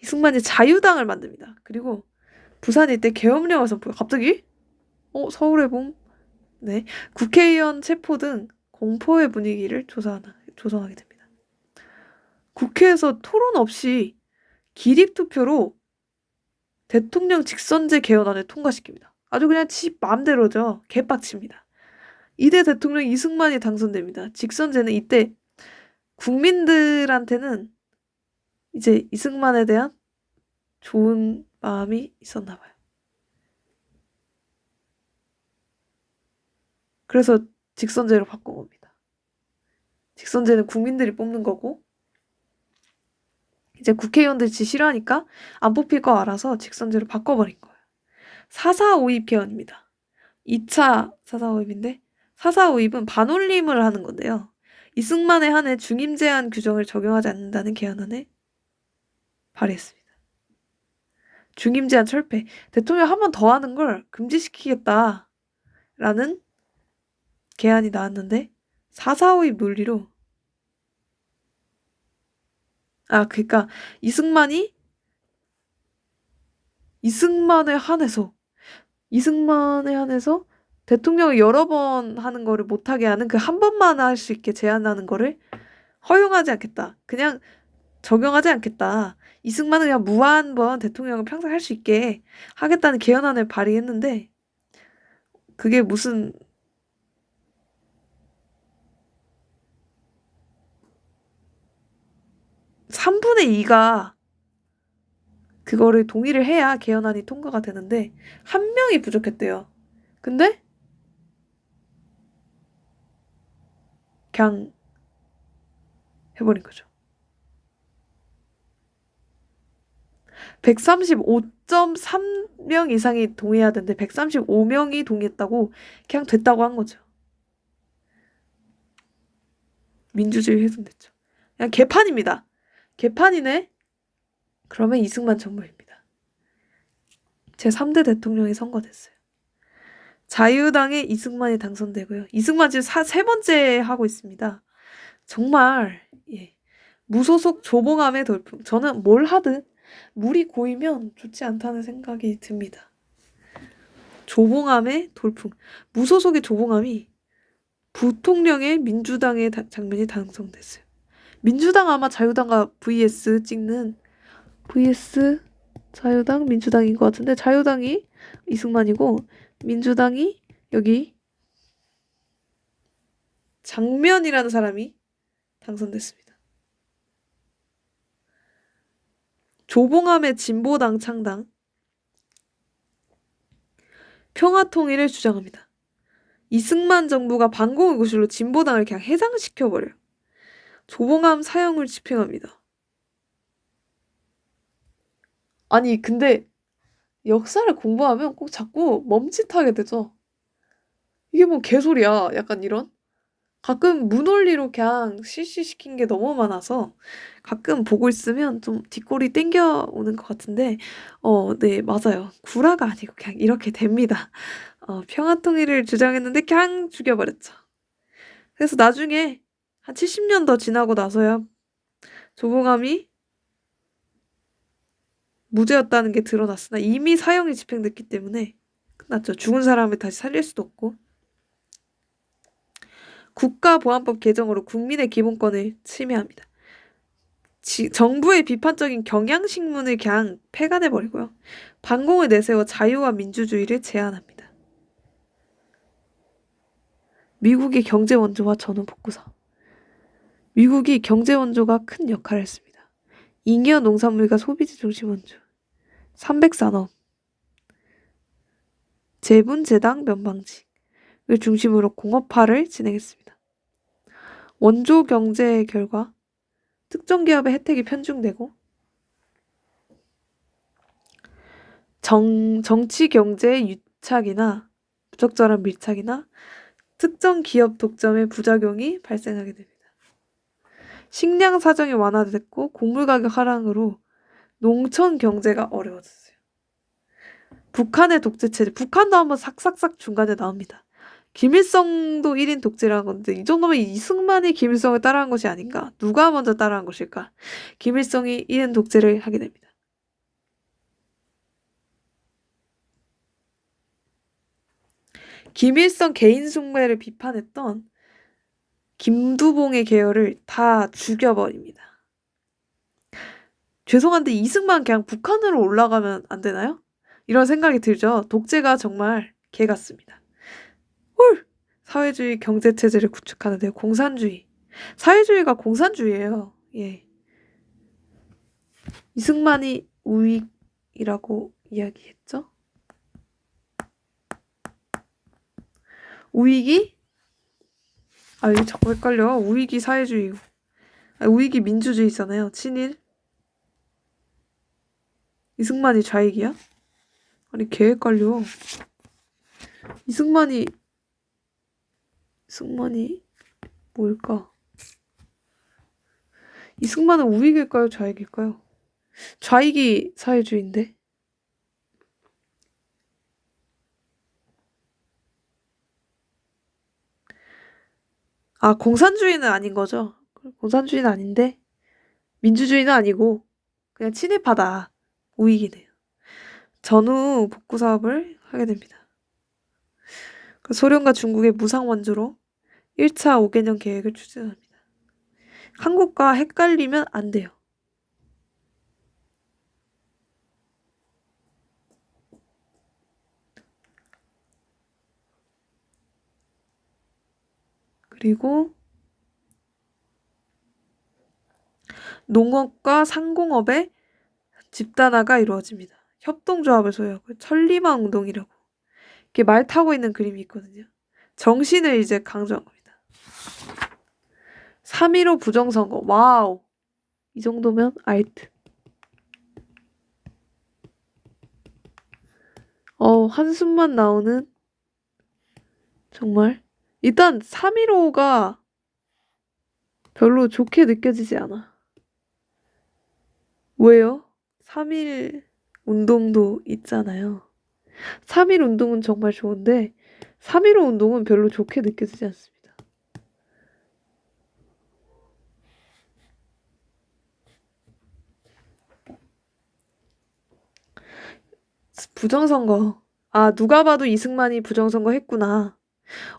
이승만이 자유당을 만듭니다. 그리고 부산 일대 계엄령을 선포해요. 갑자기? 서울의 봄? 네. 국회의원 체포 등 공포의 분위기를 조성하게 됩니다. 국회에서 토론 없이 기립투표로 대통령 직선제 개헌안을 통과시킵니다. 아주 그냥 지 마음대로죠. 개빡칩니다. 이대 대통령 이승만이 당선됩니다. 직선제는 이때 국민들한테는 이제 이승만에 대한 좋은 마음이 있었나 봐요. 그래서 직선제로 바꾼 겁니다. 직선제는 국민들이 뽑는 거고 이제 국회의원들이 싫어하니까 안 뽑힐 거 알아서 직선제로 바꿔버린 거예요. 4.4.5입 개헌입니다. 2차 4.4.5입인데 4.4.5입은 반올림을 하는 건데요. 이승만에 한해 중임 제한 규정을 적용하지 않는다는 개헌안을 발의했습니다. 중임 제한 철폐. 대통령 한 번 더 하는 걸 금지시키겠다라는 개안이 나왔는데 4.4.5입 논리로 그러니까 이승만에 한해서 대통령이 여러 번 하는 거를 못하게 하는 그 한 번만 할 수 있게 제한하는 거를 허용하지 않겠다. 그냥 적용하지 않겠다. 이승만은 그냥 무한번 대통령을 평생 할 수 있게 하겠다는 개헌안을 발의했는데 그게 무슨 3분의 2가 그거를 동의를 해야 개헌안이 통과가 되는데 한 명이 부족했대요. 근데 그냥 해버린 거죠. 135.3명 이상이 동의해야 되는데 135명이 동의했다고 그냥 됐다고 한 거죠. 민주주의 훼손됐죠. 그냥 개판입니다. 개판이네. 그러면 이승만 정부입니다. 제3대 대통령이 선거됐어요. 자유당의 이승만이 당선되고요. 이승만 지금 세 번째 하고 있습니다. 정말 무소속 조봉암의 돌풍. 저는 뭘 하든 물이 고이면 좋지 않다는 생각이 듭니다. 조봉암의 돌풍. 무소속의 조봉암이 부통령의 민주당의 장면이 당선됐어요. 민주당 아마 자유당과 vs 찍는 vs 자유당 민주당인 것 같은데 자유당이 이승만이고 민주당이 여기 장면이라는 사람이 당선됐습니다. 조봉암의 진보당 창당, 평화통일을 주장합니다. 이승만 정부가 반공의 구실로 진보당을 그냥 해상시켜버려요. 조봉암 사형을 집행합니다. 아니 근데 역사를 공부하면 꼭 자꾸 멈칫하게 되죠. 이게 뭐 개소리야. 약간 이런. 가끔 무논리로 그냥 실시시킨 게 너무 많아서 가끔 보고 있으면 좀 뒷골이 땡겨오는 것 같은데 네 맞아요. 구라가 아니고 그냥 이렇게 됩니다. 평화통일을 주장했는데 그냥 죽여버렸죠. 그래서 나중에 한 70년 더 지나고 나서야 조봉암이 무죄였다는 게 드러났으나 이미 사형이 집행됐기 때문에 끝났죠. 죽은 사람을 다시 살릴 수도 없고. 국가보안법 개정으로 국민의 기본권을 침해합니다. 정부의 비판적인 경향신문을 그냥 폐간해버리고요. 반공을 내세워 자유와 민주주의를 제한합니다. 미국이 경제원조와 전후복구사. 미국이 경제원조가 큰 역할을 했습니다. 잉여 농산물과 소비재 중심 원조. 300산업. 재분재당 면방직을 중심으로 공업화를 진행했습니다. 원조 경제의 결과 특정 기업의 혜택이 편중되고 정치 경제의 유착이나 부적절한 밀착이나 특정 기업 독점의 부작용이 발생하게 됩니다. 식량 사정이 완화됐고 곡물 가격 하락으로 농촌 경제가 어려워졌어요. 북한의 독재 체제. 북한도 한번 싹싹싹 중간에 나옵니다. 김일성도 1인 독재라는 건데 이 정도면 이승만이 김일성을 따라한 것이 아닌가? 누가 먼저 따라한 것일까? 김일성이 1인 독재를 하게 됩니다. 김일성 개인 숭배를 비판했던 김두봉의 계열을 다 죽여버립니다. 죄송한데 이승만 그냥 북한으로 올라가면 안 되나요? 이런 생각이 들죠. 독재가 정말 개 같습니다. 사회주의 경제체제를 구축하는데요. 공산주의. 사회주의가 공산주의예요. 예. 이승만이 우익이라고 이야기했죠. 우익이? 이거 자꾸 헷갈려. 우익이 사회주의고. 우익이 민주주의잖아요. 친일. 이승만이 좌익이야? 아니 개 헷갈려. 이승만이 뭘까? 이승만은 우익일까요? 좌익일까요? 좌익이 사회주의인데. 공산주의는 아닌 거죠. 공산주의는 아닌데 민주주의는 아니고 그냥 친일파다. 우익이네요. 전후 복구 사업을 하게 됩니다. 소련과 중국의 무상 원조로 1차 5개년 계획을 추진합니다. 한국과 헷갈리면 안 돼요. 그리고 농업과 상공업의 집단화가 이루어집니다. 협동조합을 소유하고 천리만 운동이라고 이렇게 말 타고 있는 그림이 있거든요. 정신을 이제 강조한 겁니다. 3.15 부정선거. 와우. 이 정도면 알트. 한숨만 나오는 정말 일단 3.15가 별로 좋게 느껴지지 않아. 왜요? 3.1 운동도 있잖아요. 3.1 운동은 정말 좋은데 3.15 운동은 별로 좋게 느껴지지 않습니다. 부정선거. 누가 봐도 이승만이 부정선거 했구나.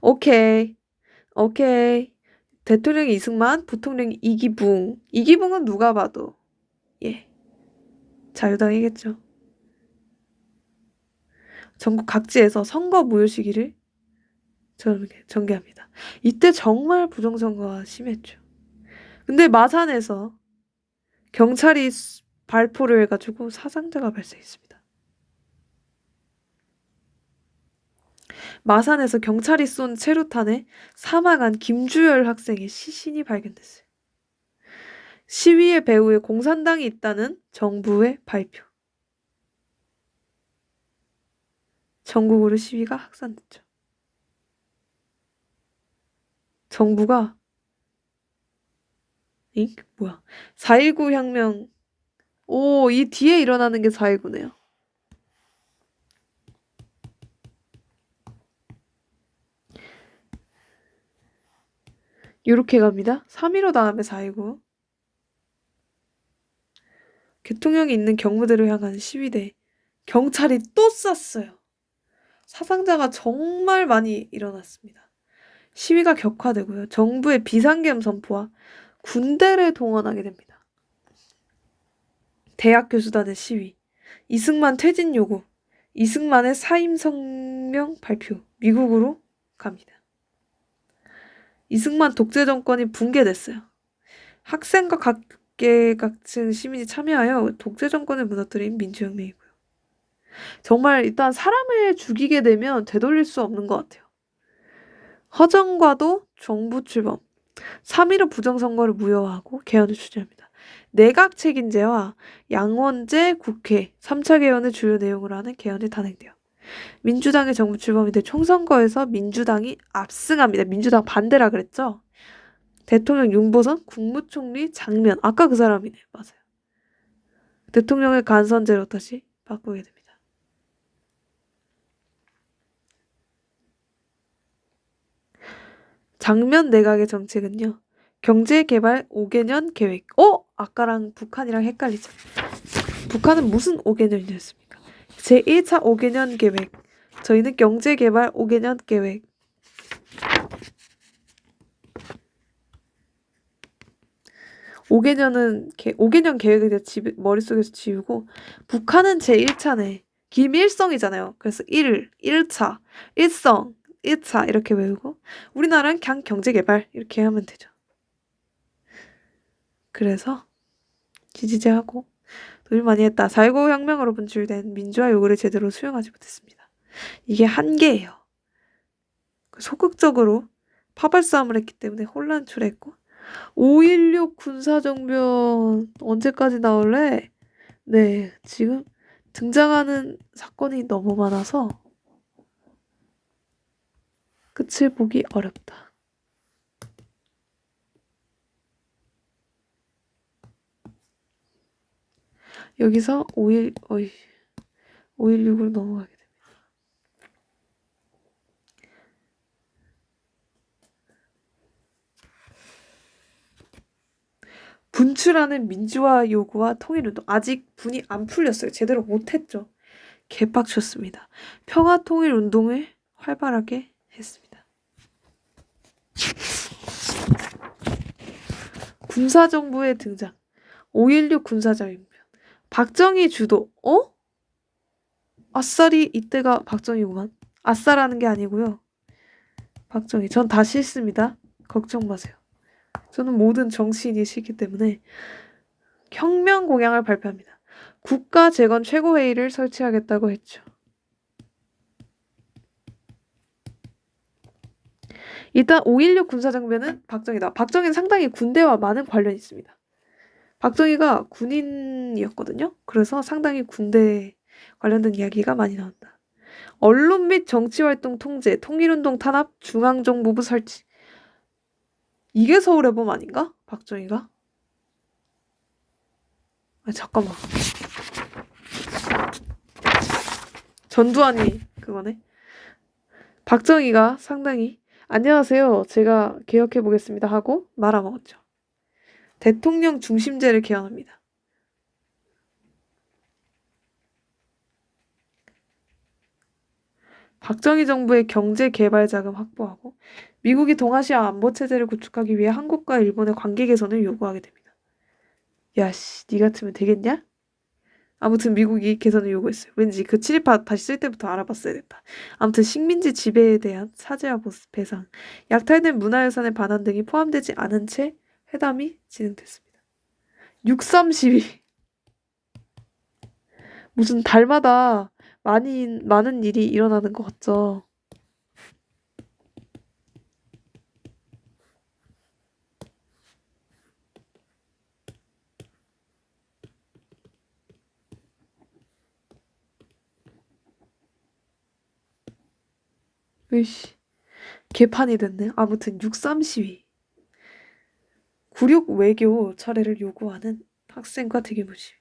오케이. 대통령이 이승만, 부통령이 이기붕. 이기붕은 누가 봐도 자유당이겠죠. 전국 각지에서 선거 무효 시기를 전개합니다. 이때 정말 부정선거가 심했죠. 근데 마산에서 경찰이 발포를 해가지고 사상자가 발생했습니다. 마산에서 경찰이 쏜 체류탄에 사망한 김주열 학생의 시신이 발견됐어요. 시위의 배후에 공산당이 있다는 정부의 발표. 전국으로 시위가 확산됐죠. 정부가 뭐야? 4.19 혁명. 오, 이 뒤에 일어나는 게 4.19네요. 이렇게 갑니다. 3.15 다음에 4.19. 대통령이 있는 경무대로 향한 시위대. 경찰이 또 쐈어요. 사상자가 정말 많이 일어났습니다. 시위가 격화되고요. 정부의 비상계엄 선포와 군대를 동원하게 됩니다. 대학 교수단의 시위, 이승만 퇴진 요구, 이승만의 사임 성명 발표, 미국으로 갑니다. 이승만 독재 정권이 붕괴됐어요. 학생과 각계각층 시민이 참여하여 독재 정권을 무너뜨린 민주혁명이고요. 정말 일단 사람을 죽이게 되면 되돌릴 수 없는 것 같아요. 허정과도 정부 출범, 3.15 부정선거를 무효화하고 개헌을 추진합니다. 내각 책임제와 양원제 국회 3차 개헌을 주요 내용으로 하는 개헌이 단행돼요. 민주당의 정부 출범인데 총선거에서 민주당이 압승합니다. 민주당 반대라 그랬죠? 대통령 윤보선, 국무총리 장면. 아까 그 사람이네. 맞아요. 대통령의 간선제로 다시 바꾸게 됩니다. 장면 내각의 정책은요. 경제개발 5개년 계획. 아까랑 북한이랑 헷갈리죠. 북한은 무슨 5개년이었습니까? 제1차 5개년 계획. 저희는 경제개발 5개년 계획. 5개년 계획을 머릿속에서 지우고, 북한은 제1차네. 김일성이잖아요. 그래서 1차, 일성, 1차 이렇게 외우고, 우리나라는 그냥 경제개발 이렇게 하면 되죠. 그래서 지지제하고 돈 많이 했다. 4.19 혁명으로 분출된 민주화 요구를 제대로 수용하지 못했습니다. 이게 한계예요. 소극적으로 파벌 싸움을 했기 때문에 혼란 초래했고 5.16 군사정변 언제까지 나올래? 네, 지금 등장하는 사건이 너무 많아서 끝을 보기 어렵다. 여기서 5.16으로 넘어가게 됩니다. 분출하는 민주화 요구와 통일운동. 아직 분이 안 풀렸어요. 제대로 못했죠. 개빡쳤습니다. 평화통일운동을 활발하게 했습니다. 군사정부의 등장. 5.16 군사정변. 박정희 주도. 아싸리 이때가 박정희구만. 아싸라는 게 아니고요. 박정희. 전 다 싫습니다. 걱정 마세요. 저는 모든 정치인이 싫기 때문에 혁명 공약을 발표합니다. 국가 재건 최고회의를 설치하겠다고 했죠. 일단 5.16 군사정변은 박정희다. 박정희는 상당히 군대와 많은 관련이 있습니다. 박정희가 군인이었거든요. 그래서 상당히 군대 관련된 이야기가 많이 나온다. 언론 및 정치활동 통제, 통일운동 탄압, 중앙정보부 설치. 이게 서울해범 아닌가? 박정희가? 잠깐만. 전두환이 그거네. 박정희가 상당히 안녕하세요. 제가 개혁해보겠습니다 하고 말아먹었죠. 대통령 중심제를 개헌합니다. 박정희 정부의 경제개발자금 확보하고 미국이 동아시아 안보체제를 구축하기 위해 한국과 일본의 관계 개선을 요구하게 됩니다. 야씨, 니 같으면 되겠냐? 아무튼 미국이 개선을 요구했어요. 왠지 그 친일파 다시 쓸 때부터 알아봤어야 됐다. 아무튼 식민지 지배에 대한 사죄와 배상, 약탈된 문화유산의 반환 등이 포함되지 않은 채 회담이 진행됐습니다. 6.3 시위. 무슨 달마다 많은 일이 일어나는 것 같죠. 으이씨, 개판이 됐네. 아무튼 6.3 시위. 굴욕 외교 철회를 요구하는 학생과 대규모 시위.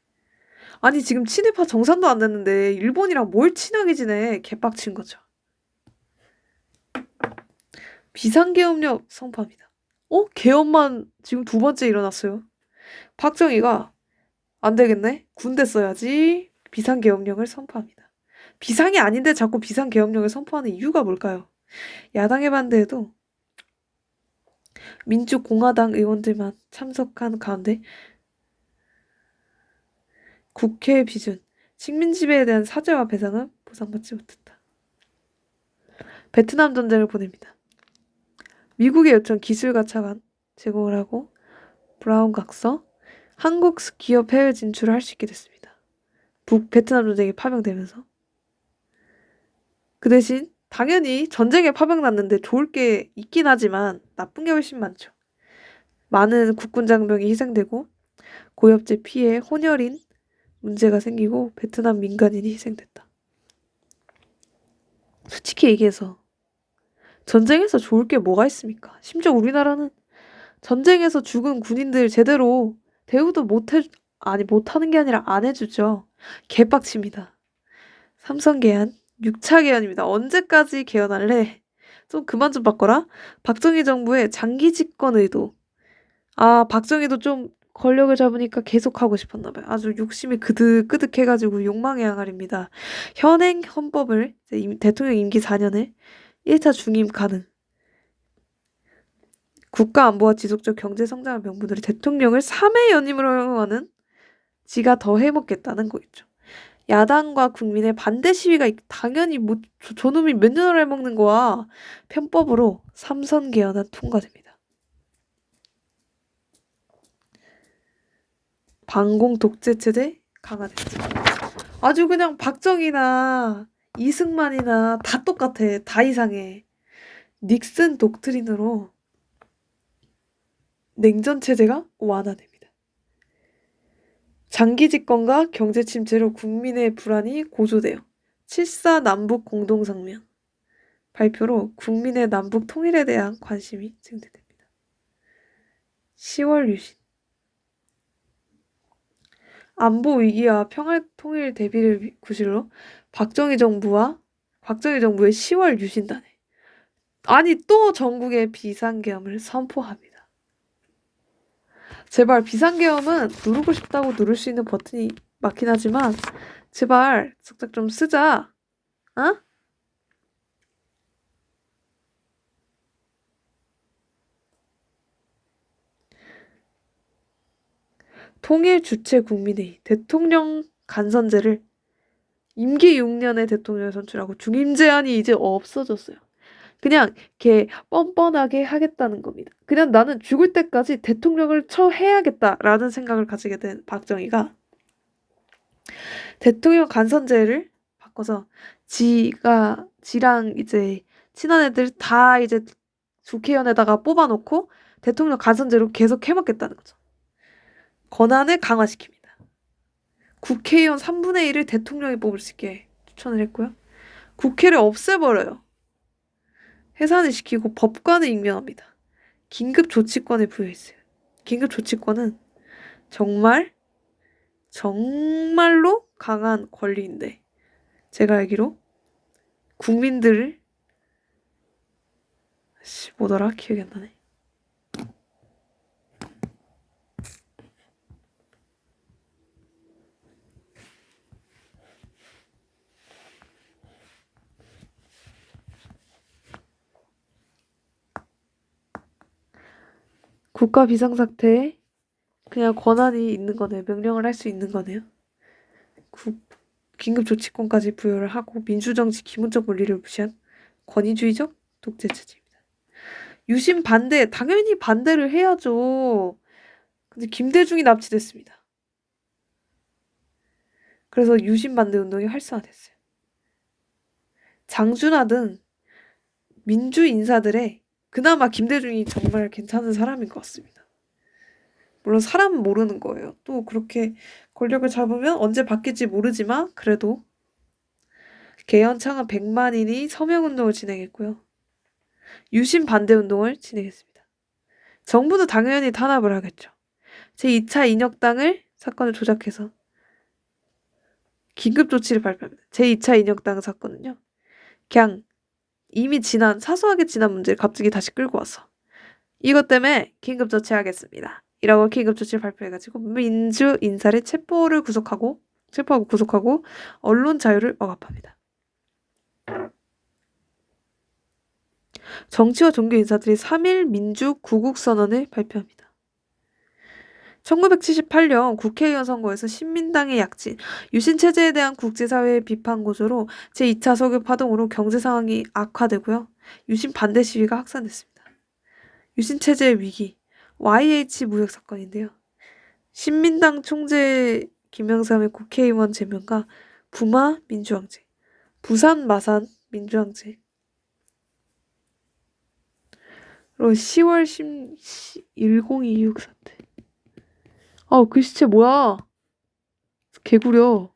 아니 지금 친일파 정산도 안 됐는데 일본이랑 뭘 친하게 지내. 개빡친 거죠. 비상계엄령 선포합니다. 계엄만 지금 두 번째 일어났어요. 박정희가 안 되겠네. 군대 써야지. 비상계엄령을 선포합니다. 비상이 아닌데 자꾸 비상계엄령을 선포하는 이유가 뭘까요? 야당의 반대에도 민주공화당 의원들만 참석한 가운데 국회 비준 식민지배에 대한 사죄와 배상은 보상받지 못했다. 베트남 전쟁을 보냅니다. 미국의 요청 기술과 차관 제공을 하고 브라운 각서 한국 기업 해외 진출을 할 수 있게 됐습니다. 베트남 전쟁이 파병되면서 그 대신 당연히 전쟁에 파병났는데 좋을 게 있긴 하지만 나쁜 게 훨씬 많죠. 많은 국군 장병이 희생되고 고엽제 피해 혼혈인 문제가 생기고 베트남 민간인이 희생됐다. 솔직히 얘기해서 전쟁에서 좋을 게 뭐가 있습니까? 심지어 우리나라는 전쟁에서 죽은 군인들 제대로 대우도 못하는 게 아니라 안 해주죠. 개빡칩니다. 삼성 개헌 6차 개헌입니다. 언제까지 개헌할래? 좀 그만 좀 바꿔라. 박정희 정부의 장기 집권 의도. 박정희도 좀 권력을 잡으니까 계속하고 싶었나 봐요. 아주 욕심이 그득그득해가지고 욕망의 항아리입니다. 현행 헌법을 대통령 임기 4년을 1차 중임 가능. 국가 안보와 지속적 경제 성장의 명분으로 대통령을 3회 연임으로 허용하는 지가 더 해먹겠다는 거겠죠. 야당과 국민의 반대 시위가 당연히 저놈이 몇 년을 해먹는 거야. 편법으로 삼선 개헌안 통과됩니다. 반공 독재 체제 강화됐죠. 아주 그냥 박정희나 이승만이나 다 똑같아. 다 이상해. 닉슨 독트린으로 냉전 체제가 완화됩니다. 장기 집권과 경제 침체로 국민의 불안이 고조되어 7.4 남북 공동성명 발표로 국민의 남북 통일에 대한 관심이 증대됩니다. 10월 유신 안보 위기와 평화 통일 대비를 구실로 박정희 정부의 10월 유신단에 또 전국의 비상계엄을 선포합니다. 제발 비상계엄은 누르고 싶다고 누를 수 있는 버튼이 많긴 하지만 제발 쓱싹 좀 쓰자. 어? 통일 주체 국민회의 대통령 간선제를 임기 6년의 대통령을 선출하고 중임 제한이 이제 없어졌어요. 그냥 걔 뻔뻔하게 하겠다는 겁니다. 그냥 나는 죽을 때까지 대통령을 처해야겠다라는 생각을 가지게 된 박정희가 대통령 간선제를 바꿔서 지랑 이제 친한 애들 다 이제 국회의원에다가 뽑아놓고 대통령 간선제로 계속 해먹겠다는 거죠. 권한을 강화시킵니다. 국회의원 3분의 1을 대통령이 뽑을 수 있게 추천을 했고요. 국회를 없애버려요. 해산을 시키고 법관을 임명합니다. 긴급조치권을 부여했어요. 긴급조치권은 정말로 강한 권리인데 제가 알기로 국민들을 뭐더라? 기억이 안 나네. 국가 비상사태에 그냥 권한이 있는 거네요. 명령을 할 수 있는 거네요. 긴급조치권까지 부여를 하고 민주정치 기본적 원리를 무시한 권위주의적 독재체제입니다. 유신 반대, 당연히 반대를 해야죠. 근데 김대중이 납치됐습니다. 그래서 유신 반대 운동이 활성화됐어요. 장준하 등 민주 인사들의 그나마 김대중이 정말 괜찮은 사람인 것 같습니다. 물론 사람은 모르는 거예요. 또 그렇게 권력을 잡으면 언제 바뀔지 모르지만 그래도 개헌 창안 100만인이 서명운동을 진행했고요. 유신 반대 운동을 진행했습니다. 정부도 당연히 탄압을 하겠죠. 제2차 인혁당을 사건을 조작해서 긴급조치를 발표합니다. 제2차 인혁당 사건은요. 그냥 이미 사소하게 지난 문제를 갑자기 다시 끌고 와서 이것 때문에 긴급조치하겠습니다. 이라고 긴급조치를 발표해가지고 민주 인사를 체포하고 구속하고 언론 자유를 억압합니다. 정치와 종교 인사들이 3.1 민주 구국선언을 발표합니다. 1978년 국회의원 선거에서 신민당의 약진, 유신체제에 대한 국제사회의 비판 고조로 제2차 석유 파동으로 경제 상황이 악화되고요. 유신 반대 시위가 확산됐습니다. 유신체제의 위기, YH 무역 사건인데요. 신민당 총재 김영삼의 국회의원 제명과 부마 민주항쟁, 부산 마산 민주항쟁, 10월 1026 사태. 그 시체 뭐야? 개구려.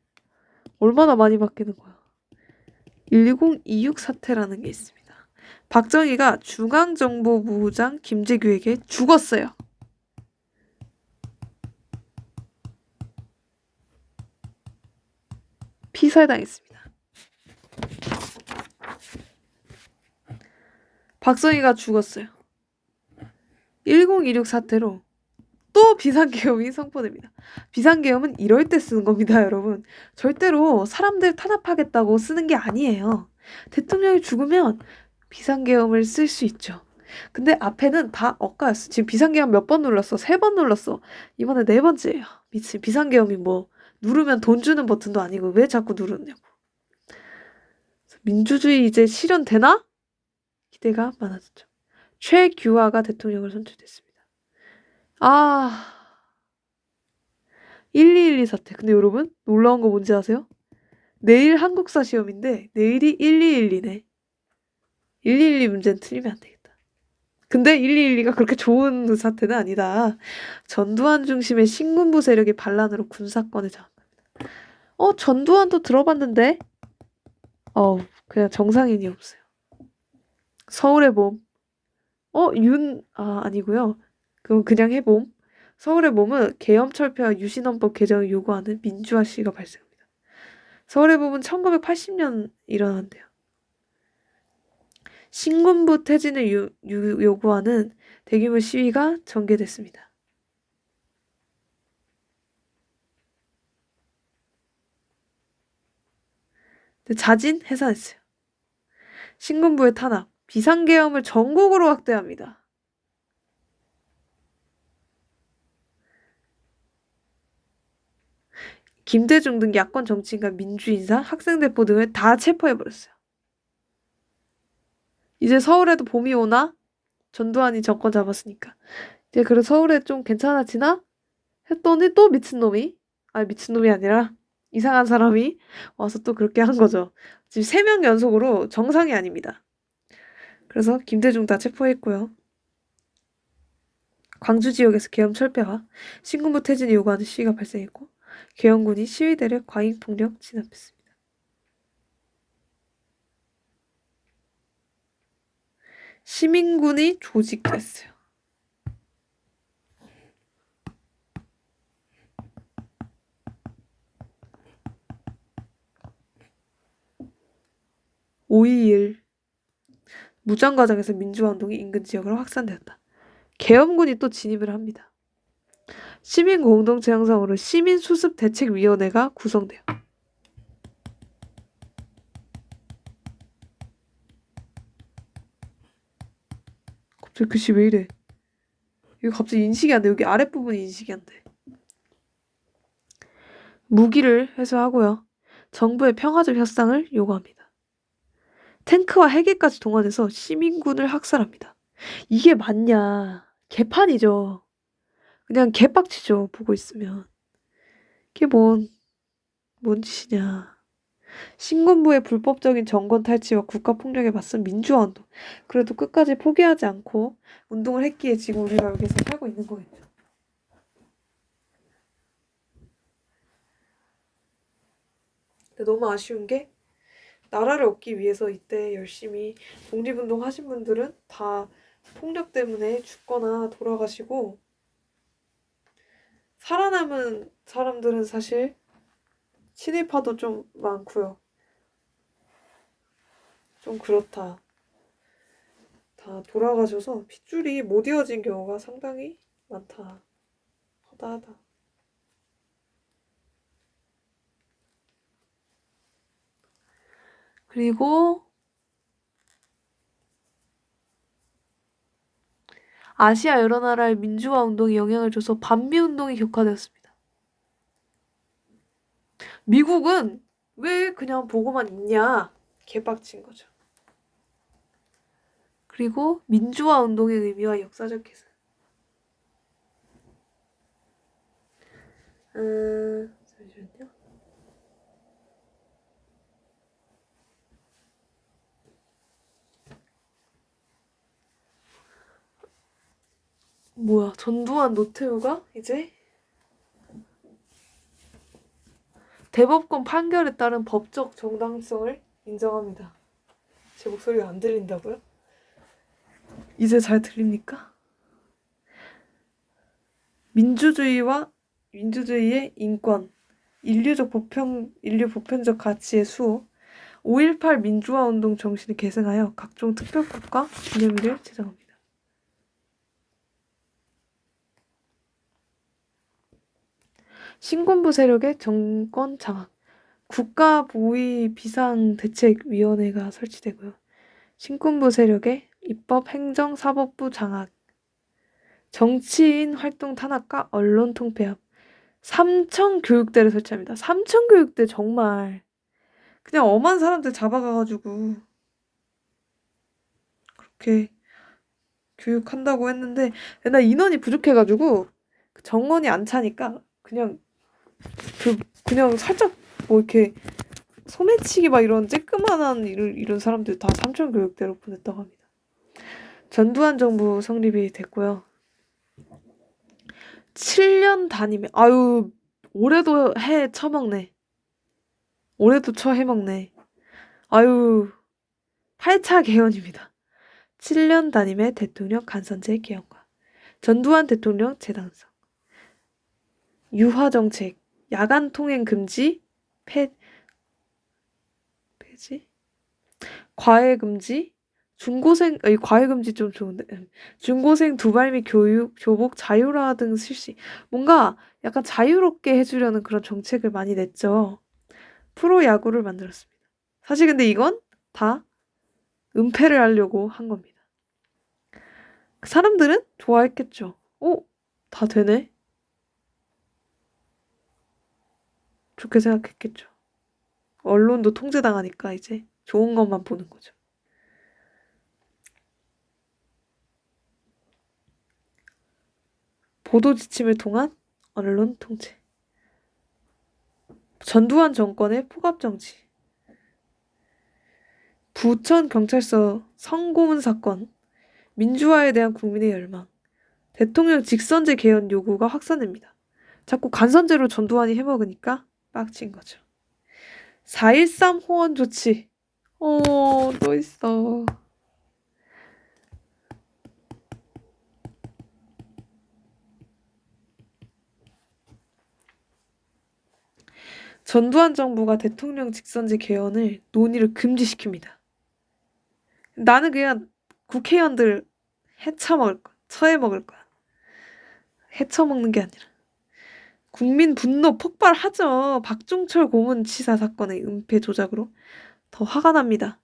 얼마나 많이 바뀌는 거야. 1026 사태라는 게 있습니다. 박정희가 중앙정보부장 김재규에게 죽었어요. 피살당했습니다. 박정희가 죽었어요. 1026 사태로 또 비상계엄이 선포됩니다. 비상계엄은 이럴 때 쓰는 겁니다, 여러분. 절대로 사람들 탄압하겠다고 쓰는 게 아니에요. 대통령이 죽으면 비상계엄을 쓸 수 있죠. 근데 앞에는 다 엇가였어. 지금 비상계엄 몇 번 눌렀어? 3번 눌렀어. 이번에 4번째예요. 미친. 비상계엄이 뭐 누르면 돈 주는 버튼도 아니고 왜 자꾸 누르냐고. 민주주의 이제 실현되나? 기대가 많아졌죠. 최규하가 대통령을 선출됐습니다. 1212 사태. 근데 여러분 놀라운 거 뭔지 아세요? 내일 한국사 시험인데 내일이 1212네. 1212 문제는 틀리면 안 되겠다. 근데 1212가 그렇게 좋은 사태는 아니다. 전두환 중심의 신군부 세력이 반란으로 군사권을 장악합니다. 전두환도 들어봤는데 그냥 정상인이 없어요. 서울의 봄. 아니고요. 그건 그냥 해봄. 서울의 봄은 계엄 철폐와 유신헌법 개정을 요구하는 민주화 시위가 발생합니다. 서울의 봄은 1980년 일어난대요. 신군부 퇴진을 요구하는 대규모 시위가 전개됐습니다. 자진 해산했어요. 신군부의 탄압, 비상계엄을 전국으로 확대합니다. 김대중 등 야권 정치인과 민주인사, 학생대표 등을 다 체포해버렸어요. 이제 서울에도 봄이 오나? 전두환이 정권 잡았으니까. 이제 그래 서울에 좀 괜찮아지나? 했더니 또 미친놈이 아니라 이상한 사람이 와서 또 그렇게 한 거죠. 지금 3명 연속으로 정상이 아닙니다. 그래서 김대중 다 체포했고요. 광주 지역에서 계엄 철폐와 신군부 퇴진을 요구하는 시위가 발생했고 계엄군이 시위대를 과잉폭력 진압했습니다. 시민군이 조직됐어요. (5.21) 무장과정에서 민주화운동이 인근 지역으로 확산되었다. 계엄군이 또 진입을 합니다. 시민공동체 형성으로 시민수습대책위원회가 구성돼요. 갑자기 글씨 왜 이래? 이거 갑자기 인식이 안 돼. 여기 아랫부분이 인식이 안 돼. 무기를 회수하고요. 정부의 평화적 협상을 요구합니다. 탱크와 헬기까지 동원해서 시민군을 학살합니다. 이게 맞냐? 개판이죠. 그냥 개빡치죠. 보고 있으면. 이게 뭔 짓이냐. 신군부의 불법적인 정권 탈취와 국가 폭력에 맞선 민주화 운동. 그래도 끝까지 포기하지 않고 운동을 했기에 지금 우리가 여기서 살고 있는 거겠죠. 근데 너무 아쉬운 게 나라를 얻기 위해서 이때 열심히 독립운동 하신 분들은 다 폭력 때문에 죽거나 돌아가시고, 살아남은 사람들은 사실 친일파도 좀 많고요. 좀 그렇다. 다 돌아가셔서 핏줄이 못 이어진 경우가 상당히 많다. 허다하다. 그리고 아시아 여러 나라의 민주화 운동에 영향을 줘서 반미 운동이 격화되었습니다. 미국은 왜 그냥 보고만 있냐? 개빡친 거죠. 그리고 민주화 운동의 의미와 역사적 계산. 잠시만요. 뭐야, 전두환 노태우가 이제 대법관 판결에 따른 법적 정당성을 인정합니다. 제 목소리가 안 들린다고요? 이제 잘 들립니까? 민주주의의 인권, 인류 보편적 가치의 수호, 5.18 민주화 운동 정신을 계승하여 각종 특별법과 기념일을 제정합니다. 신군부 세력의 정권 장악, 국가보위 비상대책위원회가 설치되고요. 신군부 세력의 입법, 행정, 사법부 장악, 정치인 활동 탄압과 언론 통폐합, 삼청교육대를 설치합니다. 삼청교육대 정말 그냥 엄한 사람들 잡아가가지고 그렇게 교육한다고 했는데 옛날 인원이 부족해가지고 정원이 안 차니까 그냥 살짝 뭐 이렇게 소매치기 막 이런 쬐끄만한 이런 사람들 다 삼청교육대로 보냈다고 합니다. 전두환 정부 성립이 됐고요. 7년 단임에 올해도 해 처먹네. 올해도 해먹네. 8차 개헌입니다. 7년 단임의 대통령 간선제 개헌과 전두환 대통령 재당선, 유화정책, 야간 통행 금지, 폐지, 과외 금지, 과외 금지 좀 좋은데, 중고생 두발 및 교복 자율화 등 실시. 뭔가 약간 자유롭게 해주려는 그런 정책을 많이 냈죠. 프로야구를 만들었습니다. 사실 근데 이건 다 은폐를 하려고 한 겁니다. 그 사람들은 좋아했겠죠. 다 되네? 좋게 생각했겠죠. 언론도 통제당하니까 이제 좋은 것만 보는 거죠. 보도 지침을 통한 언론 통제. 전두환 정권의 포갑정치. 부천 경찰서 성고문 사건. 민주화에 대한 국민의 열망. 대통령 직선제 개헌 요구가 확산됩니다. 자꾸 간선제로 전두환이 해먹으니까 빡친 거죠. 4.13 호원 조치. 또 있어. 전두환 정부가 대통령 직선제 개헌을 논의를 금지시킵니다. 나는 그냥 국회의원들 해쳐먹을 거야. 처해먹을 거야. 해쳐먹는 게 아니라. 국민 분노 폭발하죠. 박종철 고문치사 사건의 은폐 조작으로 더 화가 납니다.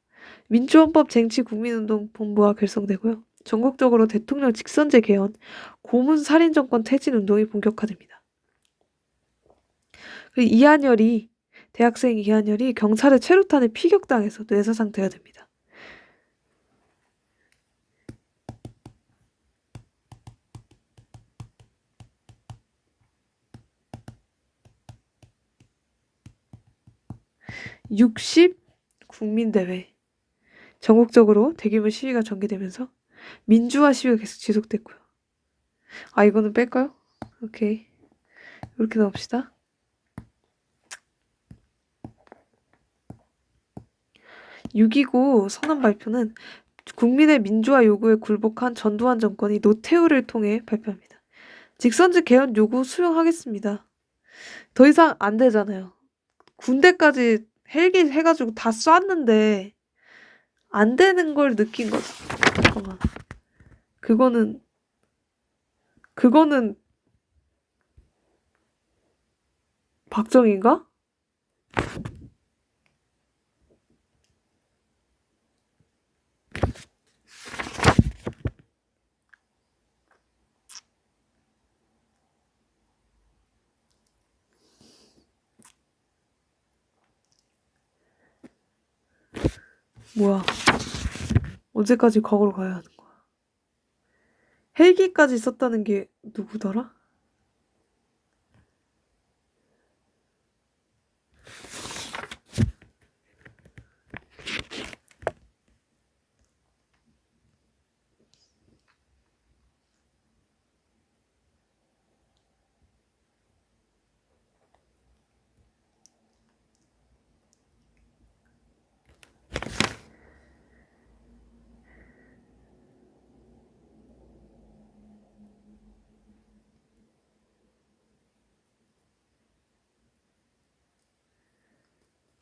민주헌법 쟁취국민운동본부가 결성되고요. 전국적으로 대통령 직선제 개헌, 고문살인정권 퇴진 운동이 본격화됩니다. 이한열이 대학생 이한열이 경찰의 최루탄에 피격당해서 뇌사 상태가 됩니다. (60) 국민대회 전국적으로 대규모 시위가 전개되면서 민주화 시위가 계속 지속됐고요. 아, 이거는 뺄까요? 오케이. 이렇게 넣읍시다. 6.29 선언 발표는 국민의 민주화 요구에 굴복한 전두환 정권이 노태우를 통해 발표합니다. 직선제 개헌 요구 수용하겠습니다. 더 이상 안 되잖아요. 군대까지 헬기 해가지고 다 쐈는데 안 되는 걸 느낀 거죠. 잠깐만. 그거는 박정희인가? 뭐야. 언제까지 과거로 가야 하는 거야. 헬기까지 썼다는 게 누구더라?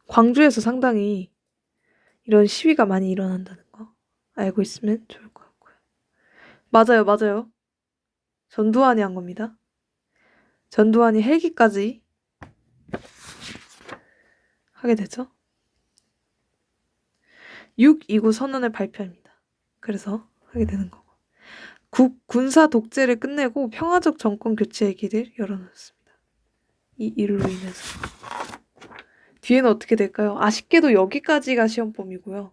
광주에서 상당히 이런 시위가 많이 일어난다는 거 알고 있으면 좋을 것 같고요. 맞아요. 전두환이 한 겁니다. 전두환이 헬기까지 하게 되죠. 6.29 선언을 발표합니다. 그래서 하게 되는 거고. 군사 독재를 끝내고 평화적 정권 교체의 길을 열어놓습니다. 이 일로 인해서. 뒤에는 어떻게 될까요? 아쉽게도 여기까지가 시험범위고요.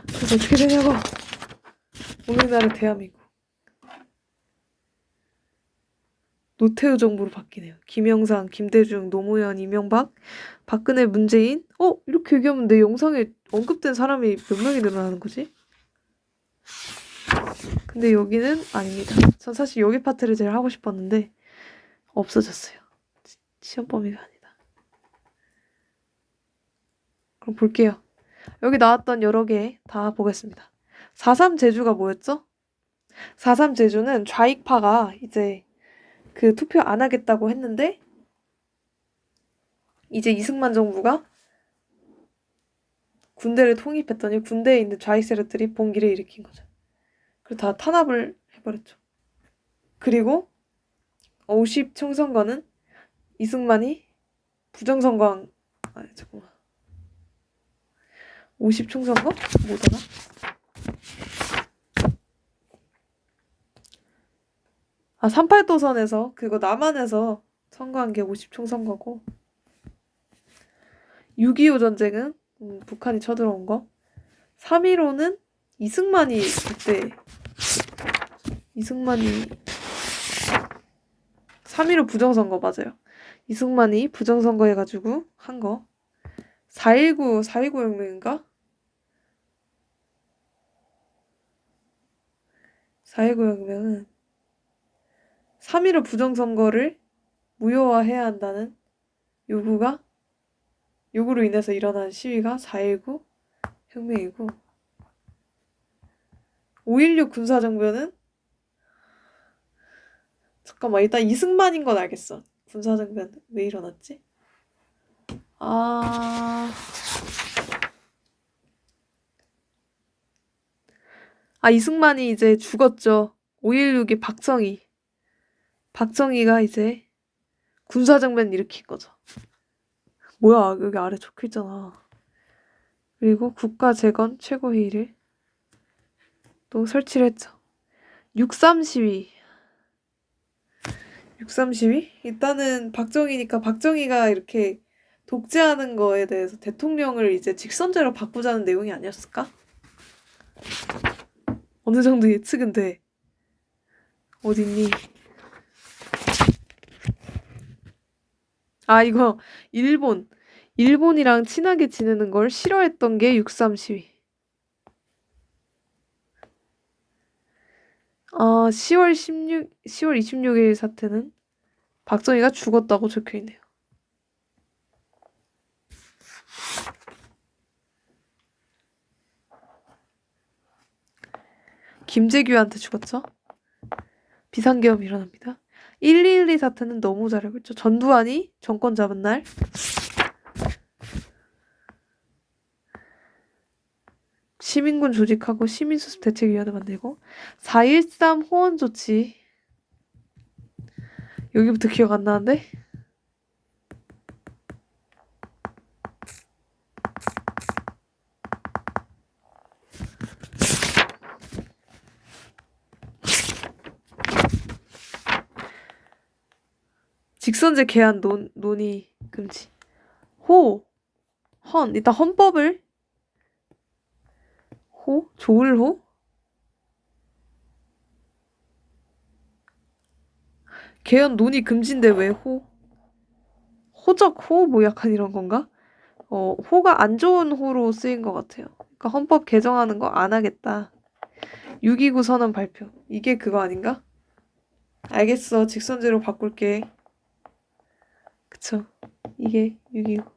그래서 어떻게 되냐고. 오늘날의 대한민국. 노태우 정부로 바뀌네요. 김영삼, 김대중, 노무현, 이명박, 박근혜, 문재인. 이렇게 얘기하면 내 영상에 언급된 사람이 몇 명이 늘어나는 거지? 근데 여기는 아닙니다. 전 사실 여기 파트를 제일 하고 싶었는데 없어졌어요. 시험 범위가 아니다. 그럼 볼게요. 여기 나왔던 여러 개 다 보겠습니다. 4.3 제주가 뭐였죠? 4.3 제주는 좌익파가 이제 그 투표 안 하겠다고 했는데 이제 이승만 정부가 군대를 통입했더니 군대에 있는 좌익 세력들이 봉기를 일으킨 거죠. 그리고 다 탄압을 해버렸죠. 그리고 50 총선거는 이승만이 부정선거한 잠깐만 50 총선거? 뭐더라? 아, 38도선에서 그거 남한에서 선거한 게 50 총선거고 6.25 전쟁은 북한이 쳐들어온 거 3.15는 이승만이 3.15 부정선거 맞아요. 이승만이 부정선거 해가지고 한 거 4.19 혁명인가? 4.19 혁명은 3.15 부정선거를 무효화해야 한다는 요구로 인해서 일어난 시위가 4.19 혁명이고 5.16 군사정변은 잠깐만 일단 이승만인 건 알겠어. 군사정변 왜 일어났지? 이승만이 이제 죽었죠. 5.16이 박정희가 이제 군사정변 일으킨 거죠. 뭐야 여기 아래 적혀있잖아. 그리고 국가재건 최고회의를 또 설치를 했죠. 6.3 시위. 6.3 시위? 일단은 박정희니까 박정희가 이렇게 독재하는 거에 대해서 대통령을 이제 직선제로 바꾸자는 내용이 아니었을까? 어느 정도 예측은 돼. 어딨니? 아, 이거 일본이랑 친하게 지내는 걸 싫어했던 게 6.3 시위. 10월 26일 사태는 박정희가 죽었다고 적혀있네요. 김재규한테 죽었죠? 비상계엄이 일어납니다. 1.12 사태는 너무 잘 알고 있죠. 전두환이 정권 잡은 날. 시민군 조직하고 시민수습 대책위원회 만들고 4.13 호원 조치. 여기부터 기억 안 나는데? 직선제 개헌 논의 금지. 일단 헌법을 조을호? 개헌 논의 금지인데 왜 호적 호? 뭐 약간 이런 건가? 호가 안 좋은 호로 쓰인 것 같아요. 그러니까 헌법 개정하는 거 안 하겠다. 6.29 선언 발표. 이게 그거 아닌가? 알겠어. 직선제로 바꿀게. 그쵸. 이게 6.29.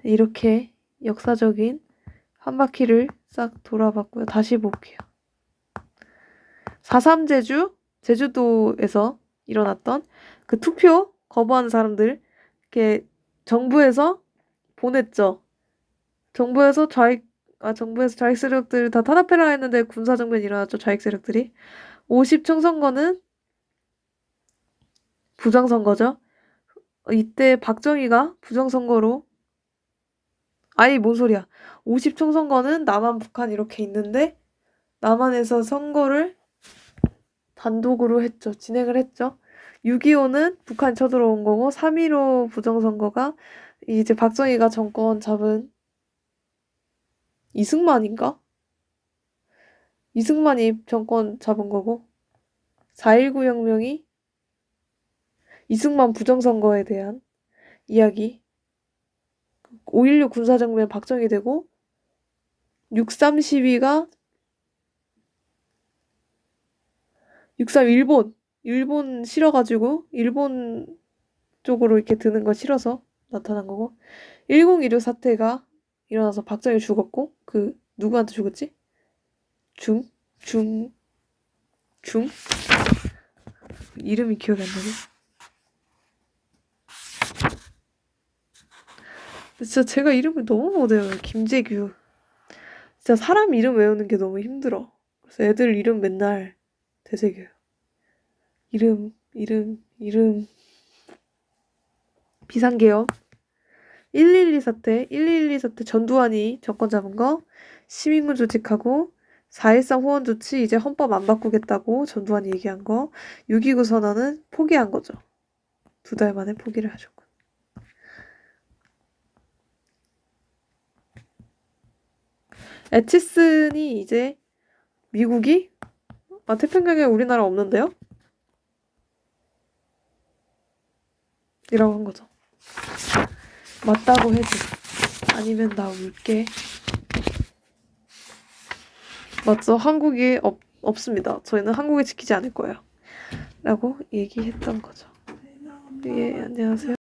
이렇게 역사적인 한 바퀴를 싹 돌아봤고요. 다시 볼게요. 4.3 제주도에서 일어났던 그 투표 거부하는 사람들, 이렇게 정부에서 보냈죠. 정부에서 좌익 세력들 다 탄압해라 했는데 군사정변이 일어났죠. 좌익 세력들이. 50 총선거는 부정선거죠. 이때 박정희가 부정선거로 아니 뭔 소리야. 50 총선거는 남한 북한 이렇게 있는데 남한에서 선거를 단독으로 했죠. 진행을 했죠. 6.25는 북한 쳐들어온 거고 3.15 부정선거가 이제 박정희가 정권 잡은 이승만인가? 이승만이 정권 잡은 거고 4.19 혁명이 이승만 부정선거에 대한 이야기. 5.16 군사정변 박정희 되고 6.3 시위가 6.3 일본 싫어가지고 일본 쪽으로 이렇게 드는 거 싫어서 나타난 거고 10.16 사태가 일어나서 박정희 죽었고 그 누구한테 죽었지? 중? 이름이 기억이 안 나네. 진짜 제가 이름을 너무 못 외워요. 김재규. 진짜 사람 이름 외우는 게 너무 힘들어. 그래서 애들 이름 맨날 되새겨요. 이름. 비상계엄. 1.12 사태 전두환이 정권 잡은 거 시민군 조직하고 4.13 호원 조치 이제 헌법 안 바꾸겠다고 전두환이 얘기한 거 6.29 선언은 포기한 거죠. 2달 만에 포기를 하셨고. 에치슨이 이제 미국이 태평양에 우리나라 없는데요? 이라고 한 거죠. 맞다고 해줘. 아니면 나 울게. 맞죠? 한국이 없습니다. 저희는 한국에 지키지 않을 거예요. 라고 얘기했던 거죠. 예, 안녕하세요.